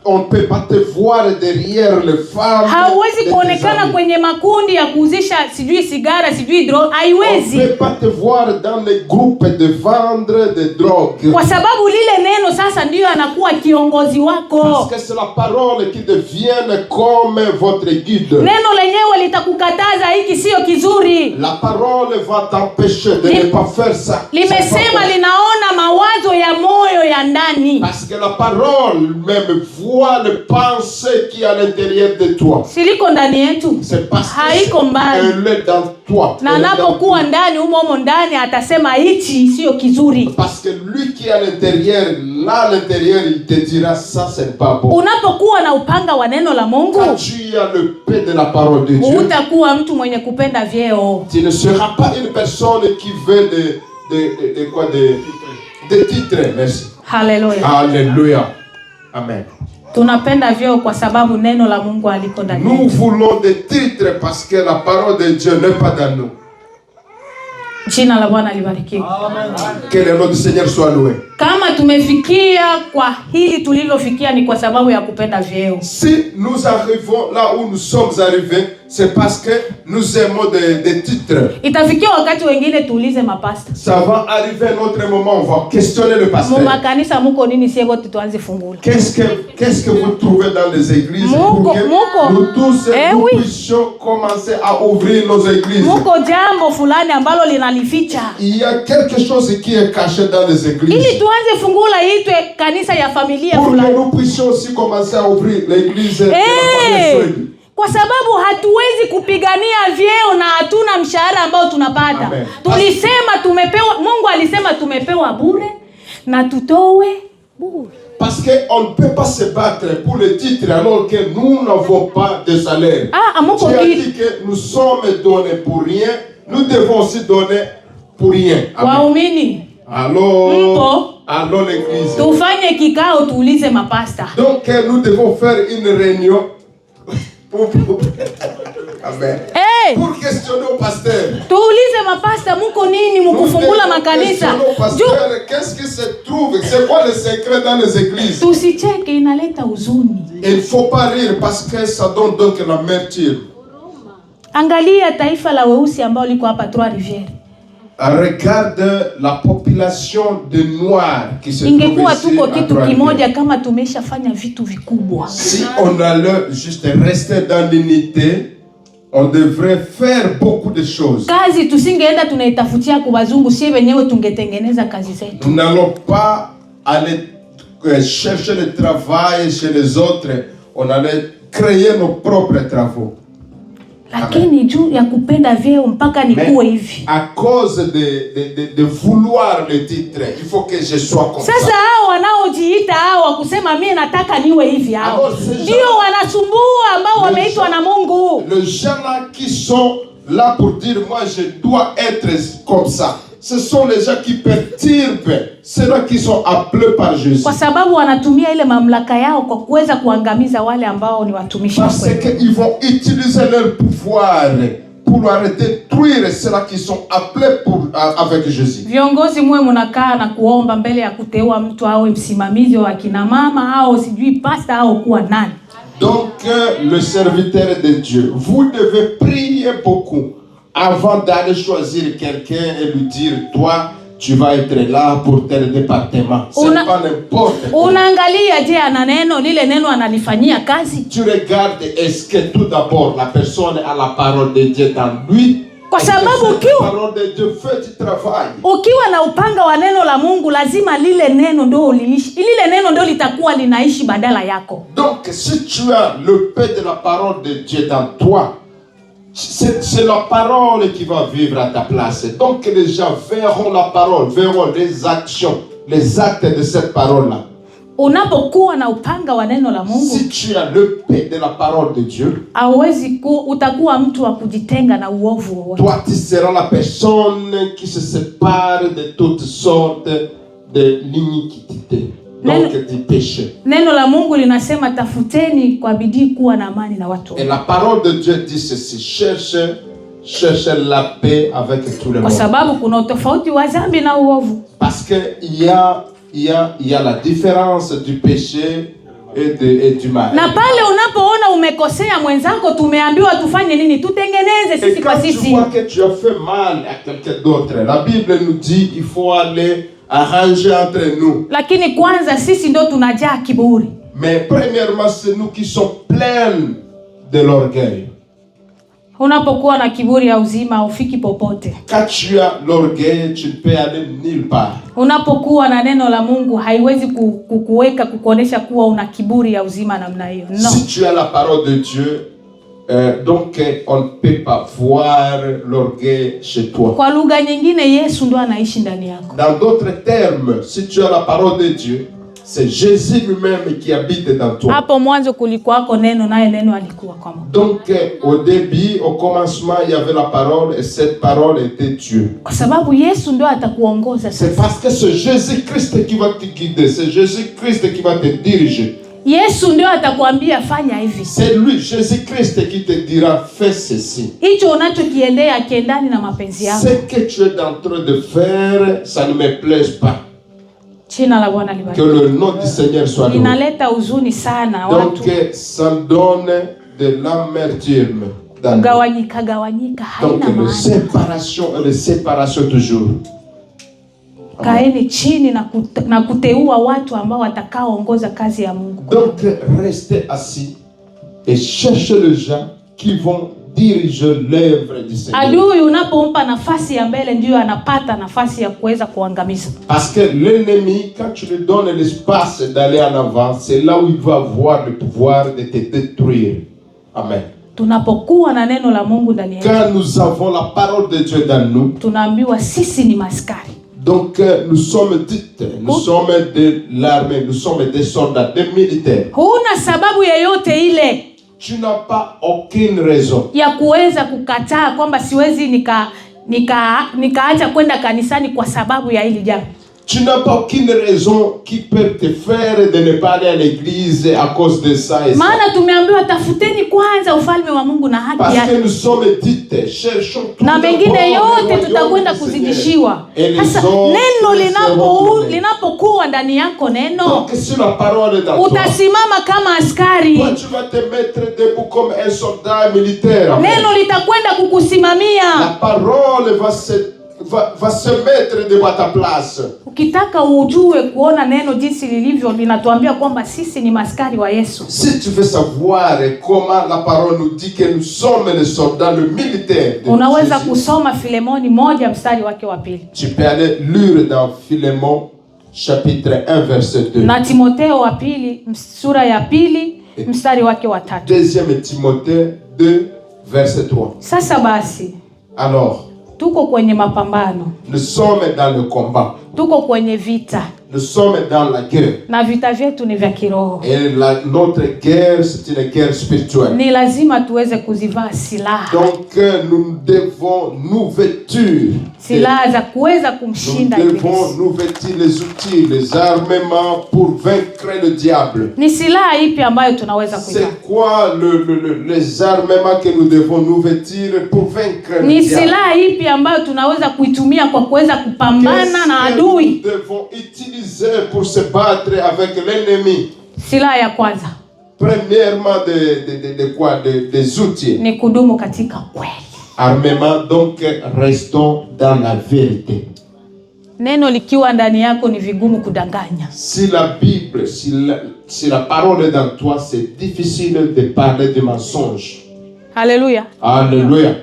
B: On ne peut pas te voir derrière les femmes.
A: Hauwezi kuonekana kwenye makundi ya kuuzisha sijui sigara, sijui drogue. Haiwezi.
B: On ne peut pas te voir dans les groupes de vendre de drogue.
A: Kwa sababu lile neno sasa ndio anakuwa kiongozi wako.
B: Parce que c'est la parole qui devient comme votre guide.
A: Neno lenyewe litakukataza hiki sio kizuri.
B: La parole va t'empêcher de ne pas faire ça.
A: Limesema linaona mawazo ya moyo ya ndani.
B: Parce que la parole même voit les pensées qui est à l'intérieur de toi.
A: Siliko ndani yetu.
B: C'est parce
A: haiko mbali.
B: Elle est dans toi.
A: Na anapokuwa ndani humo ndani atasema hichi sio kizuri.
B: Parce que lui qui est à l'intérieur, là à l'intérieur, il te dira ça c'est pas bon.
A: Unapokuwa na upanga wa neno la Mungu,
B: quand tu as le paix de la parole de Dieu,
A: utakuwa mtu mwenye kupenda vyeo.
B: Tu ne seras pas une personne qui veut de titres. Merci.
A: Hallelujah.
B: Alléluia. Amen.
A: Tunapenda vyeo kwa sababu neno la Mungu aliko ndani.
B: Nous voulons des titres parce que la parole de Dieu n'est pas dans nous.
A: Jina la Bwana libarikiwe.
B: Amen. Que le nom du Seigneur soit loué.
A: Kama tumefikia kwa hili tulilofikia ni kwa sababu ya kupenda vyeo.
B: Si nous arrivons là où nous sommes arrivés, c'est parce que nous aimons des titres.
A: Itafikia wakati wengine tuulize mapasta.
B: Ça va arriver un autre moment, on va questionner le pasteur.
A: Muma kanisa muko nini sie wote tuanze fungula.
B: Qu'est-ce que vous trouvez dans les églises pour que nous tous nous puissions commencer à ouvrir nos églises?
A: Muko jambo fulani ambalo linalificha.
B: Il y a quelque chose qui est caché dans les églises.
A: Ili tuanze fungula itwe kanisa ya familia fulani.
B: Pour que nous puissions aussi commencer à ouvrir l'église.
A: Kwa sababu hatuwezi kupigania vyeo na hatuna mshahara ambao tunapata.
B: Amen.
A: Tulisema tumepewa, Mungu alisema tumepewa bure na tutowe bure.
B: Parce qu'on ne peut pas se battre pour le titre alors que nous n'avons pas de salaire. Tu as dit que nous sommes donnés pour rien, nous devons aussi donner pour rien.
A: Waumini.
B: Allons l'église.
A: Tufanye kikao tuulize mapasta.
B: Donc nous devons faire une réunion Amen.
A: Hey.
B: Pour questionner au pasteur.
A: Tuulize mapasta muko nini mukufungula makanisa?
B: Qu'est-ce qui se trouve? C'est quoi le secret dans les églises?
A: Tusicheke inaleta huzuni.
B: Il ne faut pas rire parce que ça donne donc l'amertume.
A: Angalia taifa la weusi ambao liko hapa Trois-Rivières.
B: Regarde la population de noirs qui se trouve
A: Ingekuwa
B: ici
A: tuko
B: à
A: kitu kimoja kama tumeshafanya vitu vikubwa.
B: Si on allait juste rester dans l'unité, on devrait faire beaucoup de choses.
A: Kazi tusingeenda tunaitafutia kwa wazungu, sie wenyewe tungetengeneza kazi zetu.
B: Nous n'allons pas aller chercher le travail chez les autres, on allait créer nos propres travaux.
A: Lakini juu ya kupenda vyeo mpaka nikuwe hivi.
B: À cause de vouloir le titre, il faut que je sois comme ça.
A: Sasa hao wanaojiita hao kusema mimi nataka niwe hivi hao ndio wanasumbua ambao wameitwa na Mungu.
B: Les gens là qui sont là pour dire moi je dois être comme ça. Ce sont les gens qui perturbent ceux qui sont appelés par Jésus.
A: Kwa sababu wanatumia ile mamlaka yao kwa kuweza kuangamiza wale ambao ni watumishi wake.
B: Parce qu'ils vont utiliser leur pouvoir pour détruire ceux qui sont appelés avec Jésus.
A: Viongozi mwe mnakaa na kuomba mbele ya kuteua mtu awe msimamizi wa kina mama au sijui pasta au kuwa nani.
B: Donc le serviteur de Dieu, vous devez prier beaucoup avant d'aller choisir quelqu'un et lui dire toi tu vas être là pour tel département. C'est pas n'importe quoi.
A: Unaangalia je ana neno lile neno analifanyia kazi?
B: Tu regardes est-ce que tout d'abord la personne a la parole de Dieu dans lui?
A: Kwa sababu
B: la parole de Dieu fait du travail.
A: Ukiwa na upanga wa neno la Mungu lazima lile neno ndio uliishi. Lile neno ndio litakuwa linaishi badala yako.
B: Donc si tu as le paix de la parole de Dieu dans toi, C'est la parole qui va vivre à ta place. Donc les gens verront la parole, verront les actions, les actes de cette parole-là.
A: Unapokuwa na upanga wa neno la Mungu,
B: si tu as l'épée de la parole de Dieu,
A: utakuwa mtu wa kujitenga na uovu wowote.
B: Toi tu seras la personne qui se sépare de toutes sortes de l'iniquité. Donc du péché.
A: Neno la Mungu linasema tafuteni kwa bidii kuwa na amani na watu.
B: Et la parole de Dieu dit ceci: cherche la paix avec tout le monde.
A: Kwa sababu kuna tofauti wa dhambi na uovu.
B: Parce que il y a la différence du péché et du mal.
A: Na pale unapoona umekosea mwenzako, tumeambiwa tufanye nini? Tutengeneze sisi kwa sisi.
B: Et quand tu vois que tu as fait mal à quelqu'un d'autre, la Bible nous dit il faut aller arranger entre nous.
A: Lakini kwanza sisi ndo tunajaa kiburi.
B: Mais premièrement, c'est nous qui sommes pleins de l'orgueil.
A: Unapokuwa na kiburi ya uzima ufiki popote.
B: Quand tu as l'orgueil, tu ne peux aller nulle part.
A: Unapokuwa na neno la Mungu haiwezi kukuweka kukuonesha kuwa una kiburi ya uzima namna hiyo. No.
B: Si tu as la parole de Dieu, donc on ne peut pas voir l'orgueil chez toi.
A: Kwa lugha nyingine Yesu ndo anaishi ndani yako.
B: Dans d'autres termes, si tu as la parole de Dieu, c'est Jésus lui-même qui habite dans toi.
A: Hapo mwanzo kulikuwako neno, naye neno alikuwa kwa Mungu.
B: Donc au début, au commencement, il y avait la parole et cette parole était Dieu.
A: Kwa sababu Yesu ndo atakuongoza sasa.
B: C'est parce que c'est Jésus-Christ qui va te guider, c'est Jésus-Christ qui va te diriger.
A: Yesu ndio atakwambia fanya hivi.
B: C'est lui, Jésus-Christ, qui te dira fais ceci.
A: Hicho unachokiendea kiendani na mapenzi yako.
B: Ce que tu es en train de faire, ça ne me plaise pas.
A: Jina la Bwana libarikiwe.
B: Que le nom du Seigneur soit loué.
A: Inaleta huzuni sana watu.
B: Donc ça donne de l'amertume.
A: Gawanyika haina
B: maana. Donc les séparations toujours.
A: Kaeni chini na kuteua watu ambao watakaoongoza kazi ya Mungu.
B: Donc restez assis et cherchez les gens qui vont diriger l'œuvre du Seigneur.
A: Adui unapompa nafasi ya mbele ndio anapata nafasi ya kuweza kuangamiza.
B: Parce que l'ennemi, quand tu lui donnes l'espace d'aller en avant, c'est là où il va avoir le pouvoir de te détruire. Amen.
A: Tunapokuwa na neno la Mungu ndani yetu,
B: quand nous avons la parole de Dieu dans nous,
A: tunaambiwa sisi ni maskari.
B: Donc nous sommes nous sommes de l'armée, nous sommes des soldats, des militaires.
A: Huna sababu yoyote ile.
B: Tu n'as pas aucune raison
A: ya kuweza kukataa kwamba siwezi nikaacha kwenda kanisani kwa sababu ya hili jambo.
B: Tu n'as pas aucune raison qui peut te faire de ne pas aller à l'église à cause de ça et ça.
A: Maana tumeambiwa tafuteni kwanza ufalme wa Mungu na haki yake.
B: Parce que nous sommes dites, cherchons tout
A: na mengine yote tutakwenda kuzidishiwa. Sasa neno linapokuwa ndani yako neno,
B: donc si la parole est dans toi,
A: utasimama kama askari.
B: Toi tu vas te mettre debout comme un soldat militaire.
A: Neno litakwenda kukusimamia.
B: La parole va se mettre devant ta place.
A: Ukitaka ujue kuona neno jinsi lilivyo linatuambia kwamba sisi ni maskari wa Yesu.
B: Si tu veux savoir comment la parole nous dit que nous sommes les soldats, le militaire de
A: unaweza
B: Jésus,
A: kusoma Filemoni 1 mstari wake wa 2.
B: Tu peux aller lire dans Philémon chapitre 1 verset 2.
A: Na Timotheo wa 2 sura ya 2 mstari wake wa 3.
B: Deuxième Timothée 2 verset 3.
A: Sasa basi,
B: alors
A: tuko kwenye mapambano.
B: Nous sommes dans le combat.
A: Tuko kwenye vita.
B: Nous sommes dans la guerre.
A: Na vita vyetu ni vya kiroho.
B: Et notre guerre, c'est une guerre spirituelle.
A: Ni lazima tuweze kuzivaa silaha.
B: Donc nous devons nous vêtir.
A: Silaha za kuweza kumshinda
B: Nous devons nous vêtir les outils, les armements pour vaincre le diable.
A: Ni silaha ipi ambayo tunaweza kuivaa?
B: C'est quoi les armements que nous devons nous vêtir pour vaincre le diable?
A: Ni silaha ipi ambayo tunaweza kuitumia kwa kuweza kupambana na adui?
B: Nous devons utiliser pour se battre avec l'ennemi.
A: Silaha ya kwanza,
B: premièrement des outils.
A: Ni kudumu katika kweli.
B: Armement, donc restons dans la vérité.
A: Neno likiwa ndani yako ni vigumu kudanganya.
B: Si la Bible, si la parole est dans toi, c'est difficile de parler de mensonges.
A: Alléluia.
B: Alléluia.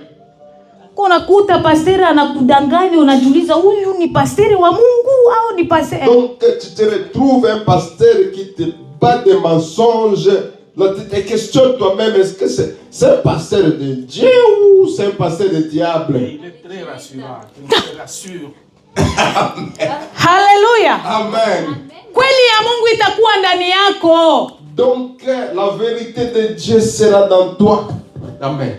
A: Unakuta pasteri anakudanganya, unajiuliza huyu ni pasteri wa Mungu au ni pasteri?
B: Donc tu te retrouves un pasteur qui te bat des mensonges, Là, tu te questionnes toi-même, est-ce que c'est un pasteur de Dieu ou c'est un pasteur de diable?
C: Il est très rassurant. Il te rassure.
A: Haleluya.
B: Amen.
A: Kweli ya Mungu itakuwa ndani yako.
B: Donc, la vérité de Dieu sera dans toi. Amen.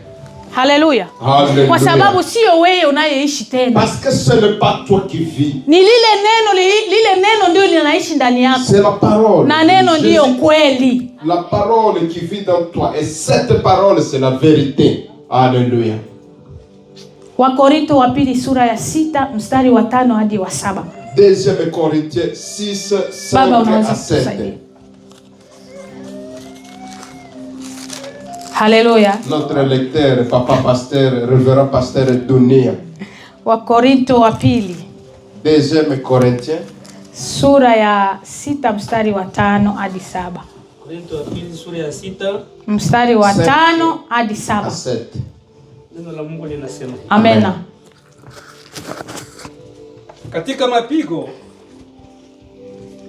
A: Haleluya.
B: Hallelujah.
A: Kwa sababu sio wewe unayeishi tena.
B: Parce que ce n'est pas toi qui vis.
A: Ni lile neno ndio linaishi ndani yako.
B: C'est la parole.
A: Na neno ndio kweli.
B: La parole qui vit dans toi. Et cette parole, c'est la vérité. Alléluia.
A: Wakorinto wa pili sura ya 6 mstari wa 5 hadi wa 7.
B: 2 Corinthiens 6, 5 à 7.
A: Haleluya.
B: Notre lecteur, papa pasteur, révérend pasteur Dunia.
A: Wakorinto wa pili
B: 2 Corinthiens
A: sura ya 6 mstari wa 5 hadi 7.
D: Korinto wa pili sura ya 6
A: mstari wa 5 hadi 7.
D: Neno la Mungu linasema.
A: Amena.
D: Katika mapigo,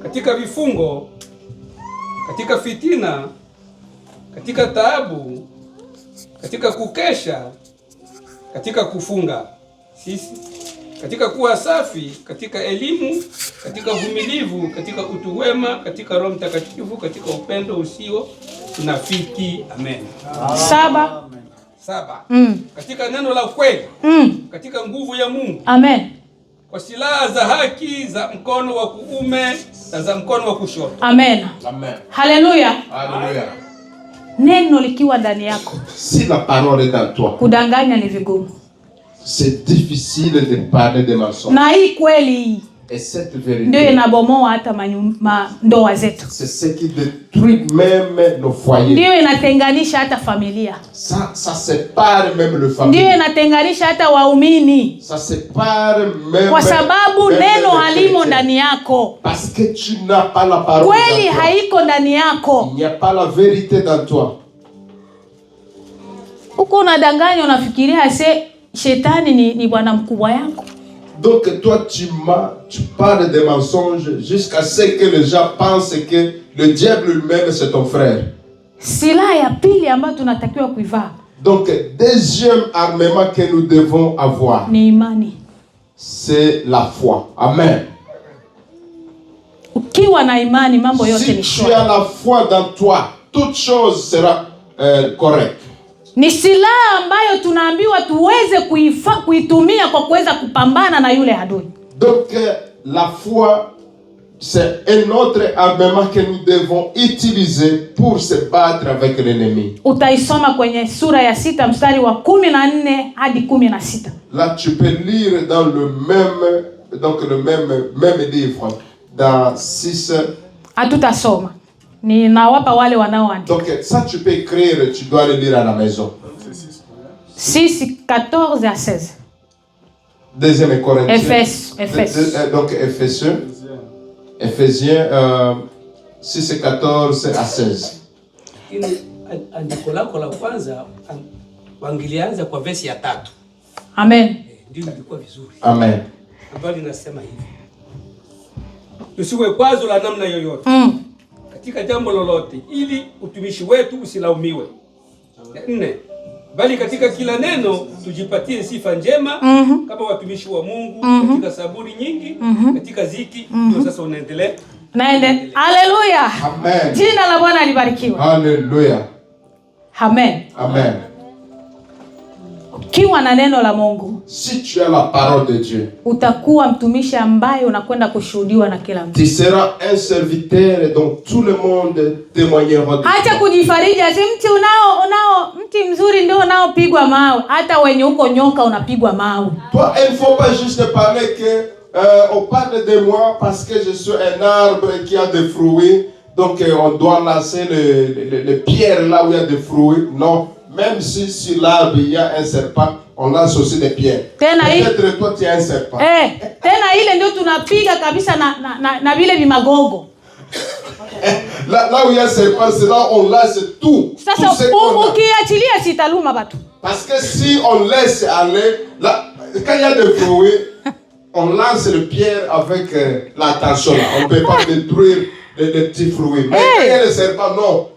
D: katika vifungo, katika fitina, katika taabu, katika kukesha, katika kufunga sisi, katika kuwa safi, katika elimu, katika uvumilivu, katika utu wema, katika Roho Mtakatifu, katika upendo usio unafiki. Amen.
A: 7.
D: Katika neno la kweli, katika nguvu ya Mungu.
A: Amen.
D: Kwa silaha za haki za mkono wa kuume na za mkono wa kushoto.
A: Amen.
B: Amen.
A: Haleluya.
B: Alléluia.
A: Neno likiwa ndani yako,
B: Si la parole est dans toi,
A: kudanganya ni vigumu.
B: c'est difficile de parler de mensonges.
A: Na hii kweli
B: Et cette
A: ndio
B: vérité,
A: inabomoa hata ndoa zetu.
B: c'est ce qui détruit même nos foyers.
A: Ndio inatenganisha hata familia.
B: Ça sépare même le
A: Ndio
B: famille.
A: inatenganisha hata waumini.
B: Ça sépare même.
A: Kwa sababu
B: même
A: neno
B: les
A: halimo
B: chrétiens.
A: ndani yako.
B: Parce que tu n'as pas la parole
A: Kweli
B: dans toi.
A: haiko ndani yako.
B: Il n'y a pas la vérité dans toi.
A: Uko unadanganya, unafikiria shetani ni bwana mkubwa yako.
B: Donc toi tu mens, tu parles des mensonges jusqu'à ce que les gens pensent que le diable lui-même c'est ton frère.
A: Silaha ya pili ambayo tunatakiwa kuivaa,
B: Donc deuxième armement que nous devons avoir,
A: ni imani.
B: c'est la foi. Amen.
A: Ukiwa na imani mambo yote
B: Si
A: ni
B: tu
A: shwari.
B: as la foi dans toi, toute chose sera correcte.
A: Ni silaha ambayo tunaambiwa tuweze kuitumia kwa kuweza kupambana na yule adui.
B: Donc la foi, c'est un autre armement que nous devons utiliser pour se battre avec l'ennemi.
A: Utaisoma kwenye sura ya 6 mstari wa 14 hadi 16.
B: Là, tu peux lire dans le même livre, dans 6.
A: Hatutasoma. Ninawapa wale wanaoandika.
B: Donc ça, tu peux écrire, tu dois le lire à la maison.
A: 6, 14 à 16.
B: 2 Corinthiens.
A: Efes.
B: Donc Ephésiens 6, 14 à 16.
D: Ili andiko lako la kwanza wangilianza kwa verse ya 3.
A: Amen.
D: Ndio ilikuwa vizuri.
B: Amen.
D: Ambayo linasema hivi. Tusiwe kwazo la namna yoyote. Katika jambo lolote ili utumishi wetu usilaumiwe. 4. Bali katika kila neno tujipatie sifa njema kama watumishi wa Mungu katika saburi nyingi, katika ziki. Ndio sasa unaendelea.
A: Naende. Haleluya.
B: Amen.
A: Jina la Bwana libarikiwe.
B: Hallelujah.
A: Amen.
B: Amen.
A: Ukiwa na neno la Mungu,
B: Si tu as la parole de Dieu,
A: utakuwa mtumishi ambaye unakwenda kushuhudiwa na kila mtu.
B: tu seras un serviteur dont tout le monde témoignera de
A: Acha
B: toi.
A: kujifariji ati mti mzuri ndio unaopigwa mawe. Hata wenye uko nyoka unapigwa mawe.
B: Toi, il ne faut pas juste parler que on parle de moi parce que je suis un arbre qui a des fruits, donc on doit lancer les pierres là où il y a des fruits. Non, même si sur l'arbre il y a un serpent, on lance aussi des pierres. Peut-être toi tu es un serpent.
A: Tena ile ndio tunapiga kabisa na vile vimagogo.
B: Là où il y a un serpent, c'est là où on lance tout.
A: Sasa ukiachilia sitaluma batu.
B: Parce que si on laisse aller, là, quand il y a des fruits, on lance les pierres avec l'attention. On ne peut pas détruire les petits fruits. Mais quand il y a le serpent, non.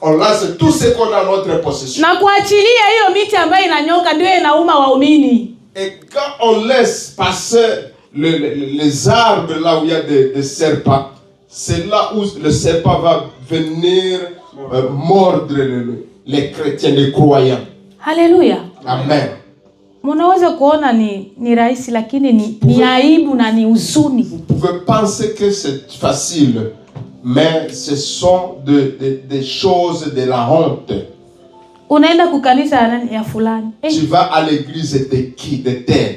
B: on lance tout ce qu'on a à notre possession.
A: Na kuachilia hiyo miti ambayo inanyoka ndio inauma waumini.
B: Et quand on laisse passer les arbres là où il y a des serpents, c'est là où le serpent va venir mordre les chrétiens, les croyants.
A: Haleluya.
B: Amen.
A: Mnaweza kuona ni rahisi lakini ni aibu na ni huzuni.
B: Vous pouvez penser que c'est facile, mais ce sont des choses de la honte.
A: Unaenda kukanisa ya fulani.
B: Tu vas à l'église de qui? De tel.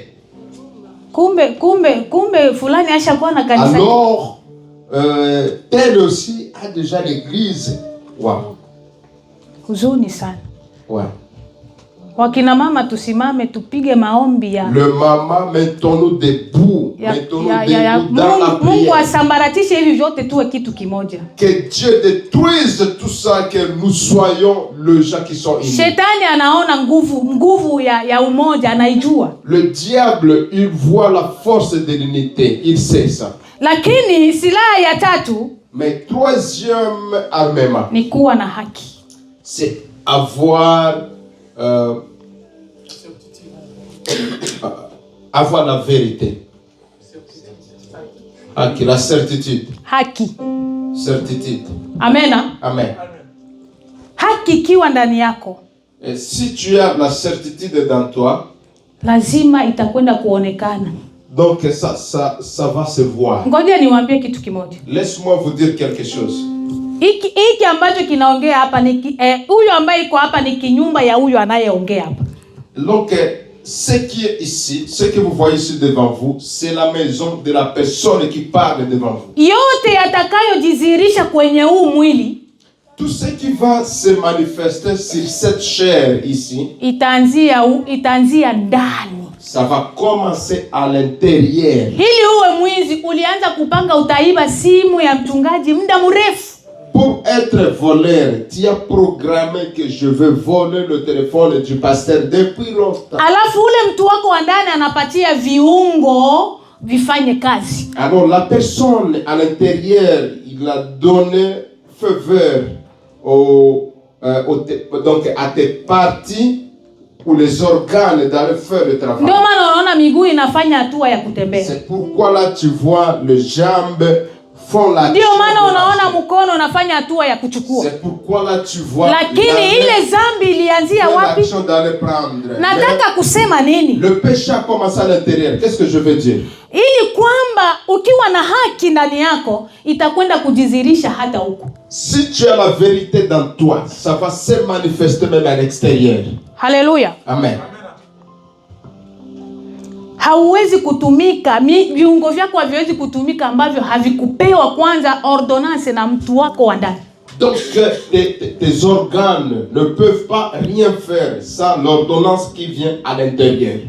A: Kumbe fulani ashakuwa na kanisa.
B: Alors, tel aussi a déjà l'église. Wow.
A: Huzuni sana.
B: Ouais.
A: Wakina mama tusimame tupige maombi ya.
B: Le maman, mettons-nous debout. Mettons-nous debout dans la prière.
A: Mungu asambaratishe hivi vyote tuwe kitu kimoja.
B: Que Dieu détruise tout ça, que nous soyons les gens qui sont unis.
A: Shetani anaona nguvu ya umoja, anaijua.
B: Le diable, il voit la force de l'unité, il sait ça.
A: Lakini silaha ya tatu,
B: mais troisième armement,
A: ni kuwa na haki.
B: C'est avoir avoir la vérité. Haki, la certitude.
A: Haki.
B: Certitude.
A: Amen.
B: Amen.
A: Haki ikiwa ndani yako,
B: et si tu as la certitude dans toi,
A: lazima itakwenda kuonekana.
B: Donc ça va se voir.
A: Ngoja niwaambie kitu kimoja.
B: Laisse-moi vous dire quelque chose.
A: Hiki ambacho kinaongea hapa ni huyu ambaye iko hapa ni kinyumba ya huyu anayeongea hapa.
B: Donc ce qui est ici, ce que vous voyez ici devant vous, c'est la maison de la personne qui parle devant vous.
A: Yote yatakayojidhihirisha kwenye huu mwili,
B: tout ce qui va se manifester sur cette chair ici,
A: itaanzia ndani.
B: Ça va commencer à l'intérieur.
A: Hili uwe mwizi, ulianza kupanga utaiba simu ya mchungaji muda mrefu.
B: Pour être voleur, tu as programmé que je veux voler le téléphone du pasteur depuis longtemps.
A: Alafu ule mtu wako wa ndani anapatia viungo vifanye kazi.
B: Alors la personne à l'intérieur, il a donné faveur donc à tes parties ou les organes d'aller faire le travail.
A: Ndio maana unaona miguu inafanya hatua ya kutembea.
B: C'est pourquoi là tu vois les jambes font la.
A: Ndio maana unaona mkono unafanya hatua ya kuchukua.
B: C'est pourquoi là tu vois.
A: Lakini ile zambi ilianzia wapi? Nataka kusema nini?
B: Le péché a commencé à l'intérieur. Qu'est-ce que je veux dire?
A: Ili kwamba ukiwa na haki ndani yako itakwenda kujidhihirisha hata huko.
B: Si tu as la vérité dans toi, ça va se manifester même à l'extérieur.
A: Haleluya.
B: Amen.
A: Hauwezi kutumika, viungo vyako haviwezi kutumika ambavyo havikupewa kwanza ordonnance na mtu wako wa ndani.
B: Donc tes organes ne peuvent pas rien faire sans l'ordonnance qui vient à l'intérieur.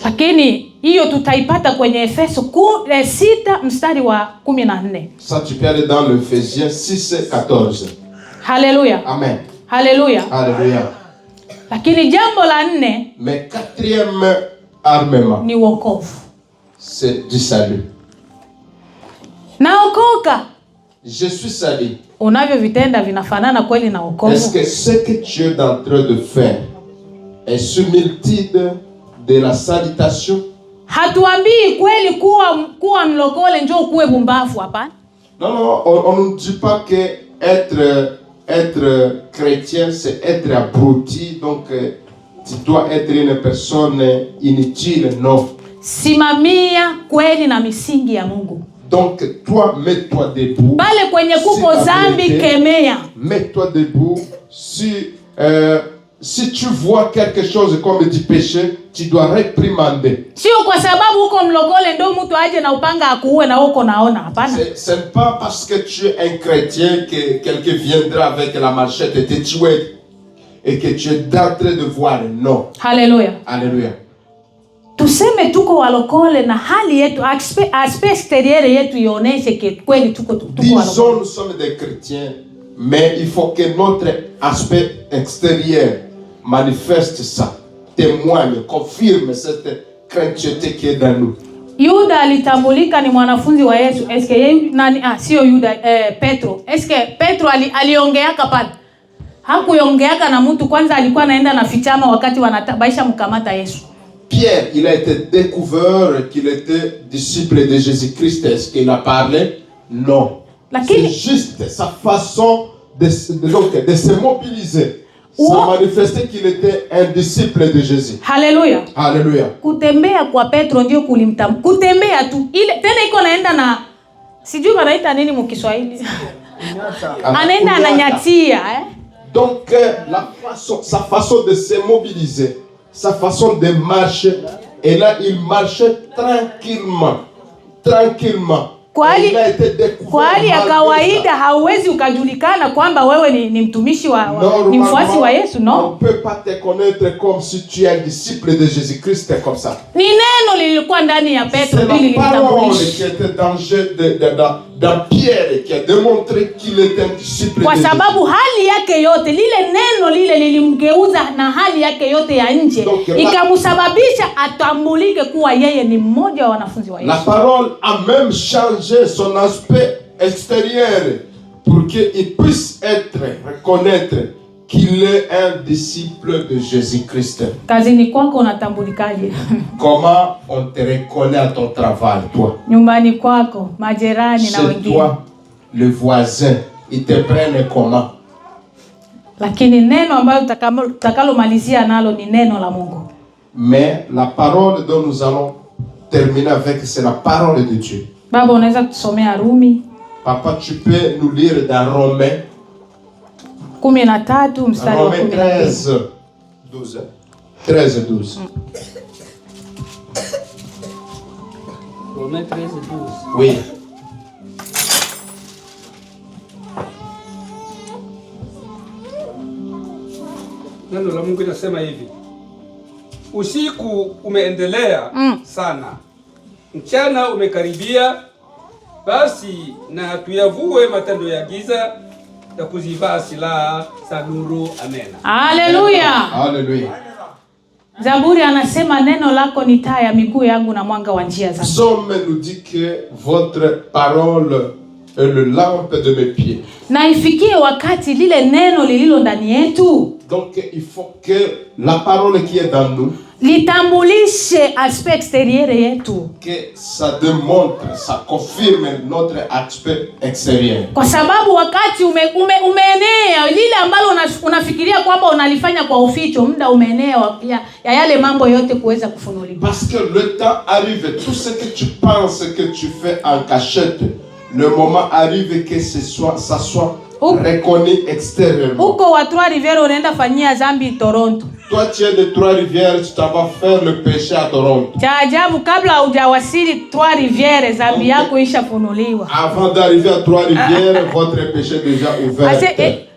A: Lakini hiyo tutaipata kwenye Efeso 6 mstari wa 14.
B: Ça tu peux aller dans l'Ephésiens 6:14.
A: Haleluya.
B: Amen.
A: Haleluya.
B: Haleluya.
A: Lakini jambo la 4,
B: mais quatrième armement,
A: ni wokovu.
B: C'est du salut.
A: Naokoka.
B: Je suis salé.
A: Unavyovitenda vinafanana kweli na wokovu?
B: Est-ce que ce que tu es en train de faire est similitude de la salutation?
A: Hatuambii kweli kuwa mlokole njoo kuwe bumbafu, hapana.
B: Non, on ne dit pas que être chrétien c'est être abruti, donc tu dois être une personne inutile, non.
A: Simamia kweli na misingi ya Mungu.
B: Donc toi mets-toi debout.
A: Bale kwenye kuko zambi kemea.
B: Mets-toi debout. Si tu vois quelque chose comme du péché, tu dois réprimander.
A: Sio kwa sababu uko mlokole ndio mtu aje na upanga akuue na uko naona, hapana.
B: Ce n'est pas parce que tu es un chrétien que quelqu'un viendra avec la machette et te tuer et que tu es en train de voir. Non.
A: Haleluya.
B: Alléluia.
A: Tuseme tuko walokole na hali yetu aspect extérieur yetu ioneshe kweli tuko walokole.
B: Disons nous sommes des chrétiens, mais il faut que notre aspect extérieur manifeste ça, témoigne, confirme cette chrétienté qui est dans nous.
A: Yuda alitambulika ni mwanafunzi wa Yesu. Eske yeye nani? Sio Yuda, Petro. Eske Petro aliongeaka pale? Hakuongeaka na mtu, kwanza alikuwa anaenda na fichama wakati wanabaisha mkamata Yesu.
B: Pierre, il a été découvert qu'il était disciple de Jésus-Christ. Est-ce qu'il a parlé? Non. C'est juste sa façon de se mobiliser. Ça manifestait qu'il était un disciple de Jésus.
A: Alléluia.
B: Alléluia.
A: Kutembea kwa Petro ndio kulimtam. Kutembea tu. Ile tena iko naenda na sijui wanaita nini mkiswahili. Anaenda ananyatia,
B: Donc sa façon de se mobiliser, sa façon de marcher, et là il marchait tranquillement.
A: Kwa hali ya kawaida hauwezi ukajulikana kwamba wewe ni mtumishi ni mfuasi wa Yesu, no?
B: On peut pas te connaître comme si tu es un disciple de Jésus-Christ comme ça.
A: Ni neno lilikuwa ndani ya Petro ili
B: litambulishe. Qui était dans Pierre qui a démontré qu'il était un disciple de Jésus.
A: Kwa sababu hali yake yote, lile neno lile lilimgeuza na hali yake yote ya nje ikamsababisha atambulike kuwa yeye ni mmoja wa wanafunzi wa Yesu.
B: La parole a même changé son aspect extérieur pour qu'il puisse reconnaître qu'il est un disciple de Jésus-Christ.
A: Kazini kwako unatambulikaje?
B: Comment on te reconnaît à ton travail, toi?
A: Nyumbani kwako, majirani na wengine.
B: Toi, le voisin, ils te prennent comment?
A: Lakini neno ambayo utakalomalizia nalo ni neno la Mungu.
B: Mais la parole dont nous allons terminer avec, c'est la parole de Dieu.
A: Baba, unaweza kusomea Rumi?
B: Papa, tu peux nous lire dans Romains
A: 13 mstari wa
B: 13, 12.
D: Romains 13, 12.
B: Oui.
D: Neno la Mungu linasema hivi: usiku umeendelea sana, mchana umekaribia, basi na tuyavue matendo ya giza na kuzivaa silaha za nuru. Amen.
A: Haleluya.
B: Haleluya.
A: Zaburi anasema neno lako ni taa ya miguu yangu na mwanga wa njia zangu.
B: Psaume nous dit que votre parole est le lampe de mes pieds.
A: Na ifikie wakati lile neno lililo ndani yetu.
B: Donc il faut que la parole qui est dans nous
A: litambulishe aspect extérieur yetu.
B: Que ça démontre, ça confirme notre aspect extérieur.
A: Kwa sababu wakati umeenea lile ambalo unafikiria kwamba unalifanya kwa uficho, muda umeenea ya yale mambo yote kuweza kufunuliwa.
B: Parce que le temps arrive, tout ce que tu penses que tu fais en cachette, le moment arrive que ça soit reconnu extérieurement.
A: Uko wa Trois-Rivières unaenda fanyia zambi Toronto.
B: Toi tu es de Trois-Rivières, tu t'en vas faire le péché à Toronto.
A: Cha ajabu, kabla hujawasili Trois-Rivières zambi yako ishafunuliwa.
B: Avant d'arriver à Trois-Rivières, votre péché est déjà ouvert.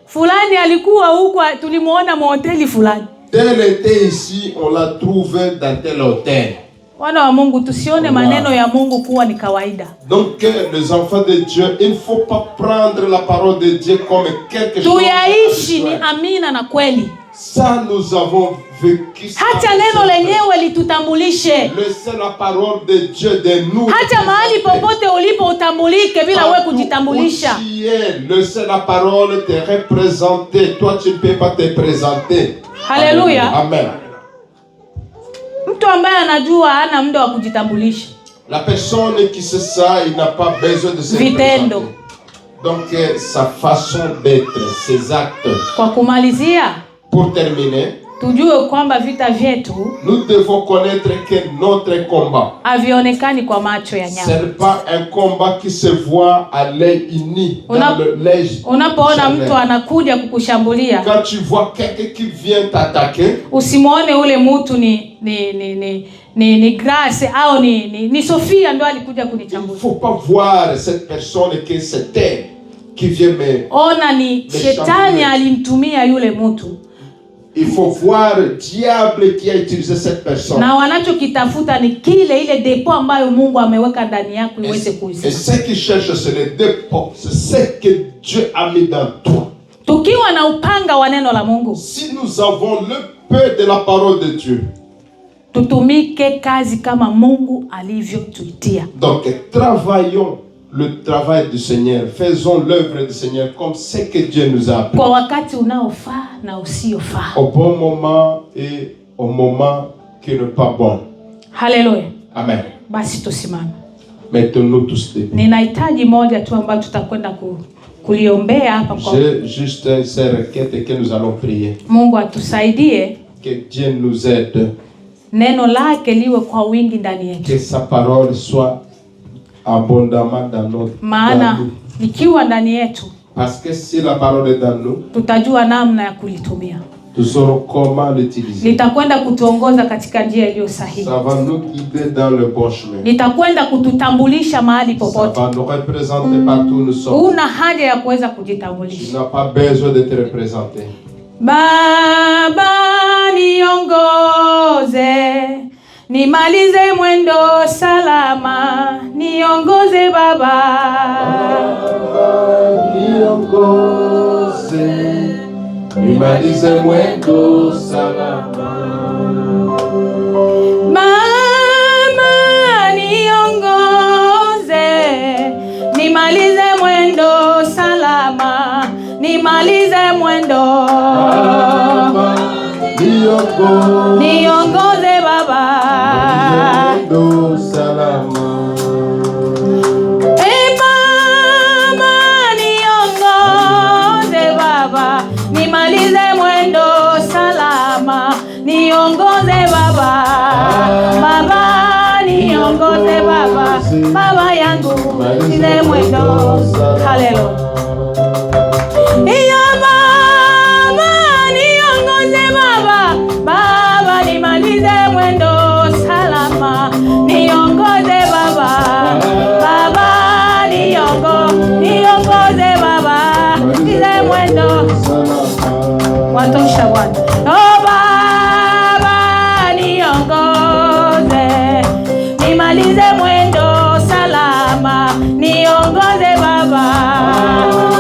A: Fulani alikuwa huko, tulimuona hoteli fulani.
B: Tel était ici, on l'a trouvé dans tel hôtel.
A: Wana wa Mungu, tusione maneno ya Mungu kuwa ni kawaida.
B: Donc les enfants de Dieu, il ne faut pas prendre la parole de Dieu comme quelque chose.
A: Tuyaishi ni amina na kweli.
B: Ça nous avons vécu.
A: Hata neno lenyewe litutambulishe.
B: Laissez la parole de Dieu de nous.
A: Hata mahali popote ulipo utambulike bila wewe kujitambulisha.
B: Laissez la parole te représenter. Toi tu ne peux pas te présenter.
A: Alléluia.
B: Amen.
A: Mtu ambaye anajua hana muda wa kujitambulisha.
B: La personne qui sait ça, il n'a pas besoin de se présenter. Donc sa façon d'être, ses actes.
A: Kwa kumalizia,
B: pour terminer,
A: tujue kwamba vita vyetu
B: nous devons connaître que notre combat
A: havionekani kwa macho ya nyama.
B: C'est pas un combat qui se voit à l'œil uni.
A: Unapoona mtu anakuja kukushambulia,
B: quand tu vois quelqu'un qui vient t'attaquer,
A: usimuone ule mtu ni Grace au ni Sofia ndo alikuja kunichambulia.
B: Il faut pas voir cette personne que c'était qui vient me.
A: Ona ni shetani alimtumia yule mtu.
B: Il faut voir le diable qui a utilisé cette personne.
A: Na wanachokitafuta ni kile ile dépôt ambayo Mungu ameweka ndani yako iweze kuizima.
B: Et ce qui cherche c'est le dépôt, c'est ce que Dieu a mis dans toi.
A: Tukiwa na upanga wa neno la Mungu.
B: Si nous avons le peu de la parole de Dieu.
A: tutumike kazi kama Mungu alivyotuitia.
B: Donc travaillons le travail du Seigneur, faisons l'œuvre du Seigneur comme ce que Dieu nous a appris.
A: Kwa wakati unaofaa na usiofaa.
B: Au bon moment et au moment qui n'est pas bon.
A: Haleluya.
B: Amen.
A: Basi tusimame.
B: Mettons-nous tous debout.
A: Ninahitaji moja tu ambayo tutakwenda kuliombea hapa kwa.
B: J'ai juste une seule requête que nous allons prier.
A: Mungu atusaidie.
B: Que Dieu nous aide.
A: Neno lake liwe kwa wingi ndani yetu.
B: Que sa parole soit abondamment dans notre.
A: Maana ikiwa ndani yetu.
B: Parce que si la parole est dans nous,
A: tutajua namna ya kulitumia.
B: Nous saurons comment l'utiliser.
A: Litakwenda kutuongoza katika njia iliyo sahihi.
B: Ça va nous guider dans le bon chemin.
A: Litakwenda kututambulisha mahali popote.
B: Ça va nous représenter partout où nous sommes.
A: Una haja ya kuweza kujitambulisha.
B: Tu n'as pas besoin de te représenter.
A: Baba niongoze, nimalize mwendo salama, niongoze Baba.
B: Baba niongoze, nimalize mwendo salama.
A: Mama niongoze, nimalize mwendo salama, nimalize mwendo.
B: Baba
A: niongoze Baba.
B: Mwendo salama.
A: Mama niongoze Baba, nimalize mwendo salama, niongoze Baba. Baba niongoze Baba, Baba yangu nimalize mwendo. Haleluya. Watosha Bwana. Oh Baba niongoze, nimalize mwendo salama, niongoze Baba.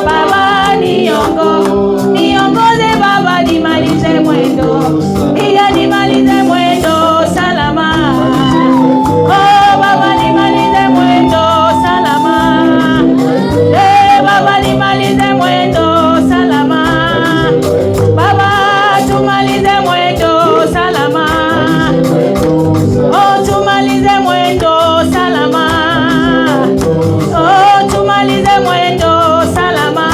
A: Baba niongoze Baba, nimalize mwendo. Iya nimalize mwendo salama. Oh Baba nimalize mwendo salama. Baba nimalize mwendo salama. Baba tumalize mwendo salama. Oh tumalize mwendo salama. Oh tumalize mwendo salama.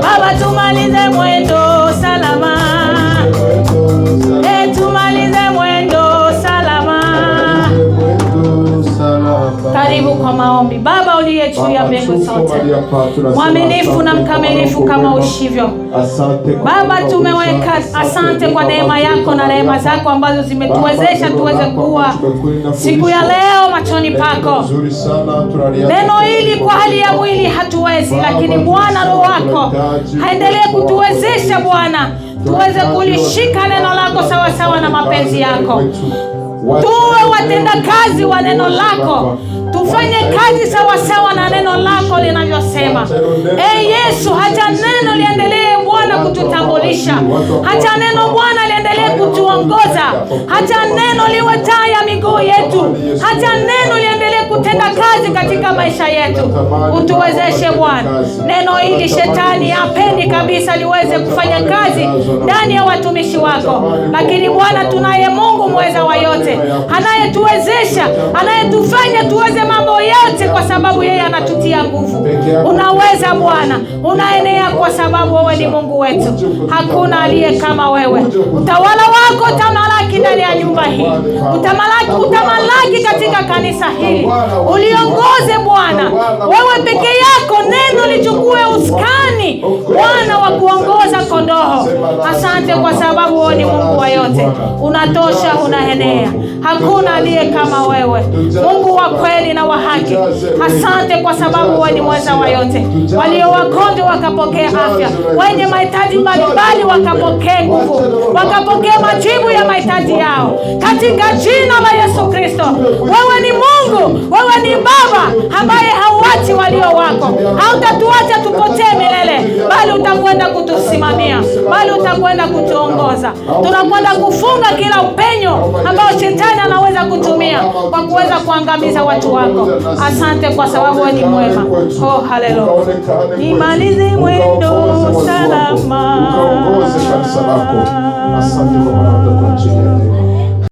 A: Baba tumalize mwendo salama. Tumalize mwendo salama. Karibu kwa maombi. Baba uliye juu ya mbingu zote, mwaminifu na mkamilifu kama ushivyo. Baba tumeweka asante kwa neema yako na rehema zako ambazo zimetuwezesha tuweze kuwa siku ya leo machoni pako. Neno hili kwa hali ya mwili hatuwezi, lakini Bwana Roho wako haendelee kutuwezesha Bwana, tuweze kulishika neno lako sawa sawa na mapenzi yako. Tuwe watenda kazi wa neno lako, tufanye kazi sawa sawa na neno lako linavyosema. Yesu, hacha neno liendelee Bwana kututambulisha. Hacha neno Bwana liendelee kutuongoza. Hacha neno liwe taa ya miguu yetu. Hacha neno liendelee kutenda kazi katika maisha yetu. Utuwezeshe Bwana. Neno hili shetani hapendi kabisa liweze kufanya kazi ndani ya watumishi wako. Lakini Bwana tunaye Mungu mweza wa yote, anayetuwezesha, anayetufanya tuweze mambo yote kwa sababu yeye anatutia nguvu. Unaweza Bwana, unaenea kwa sababu wewe ni Mungu wetu. Hakuna aliye kama wewe. Utawala wako utamalaki ndani ya nyumba hii. Utamalaki katika kanisa hili. Uliongoze Bwana. Wewe peke yako neno lichukue uskani Bwana wa kuongoza kondoo. Asante kwa sababu wewe ni Mungu wa yote. Unatosha, unaenea. Hakuna aliye kama wewe. Mungu wa kweli na wa haki. Asante kwa sababu wewe ni mweza wa yote. Walio wagonjwa wakapokea afya. Wenye mahitaji mbalimbali wakapokea nguvu. Wakapokea majibu ya mahitaji yao. Katika jina la Yesu Kristo. Wewe ni Mungu. Wewe ni Baba ambaye hauachi walio wako. Hautatuacha tupotee milele, bali utakwenda kutu kutusimamia, bali utakwenda kutuongoza. Tunakwenda kufunga kila upenyo ambao shetani anaweza kutumia kwa kuweza kuangamiza watu wako. Asante kwa sababu wewe ni mwema. Oh, haleluya. Nimalize mwendo salama.
B: Asante kwa maana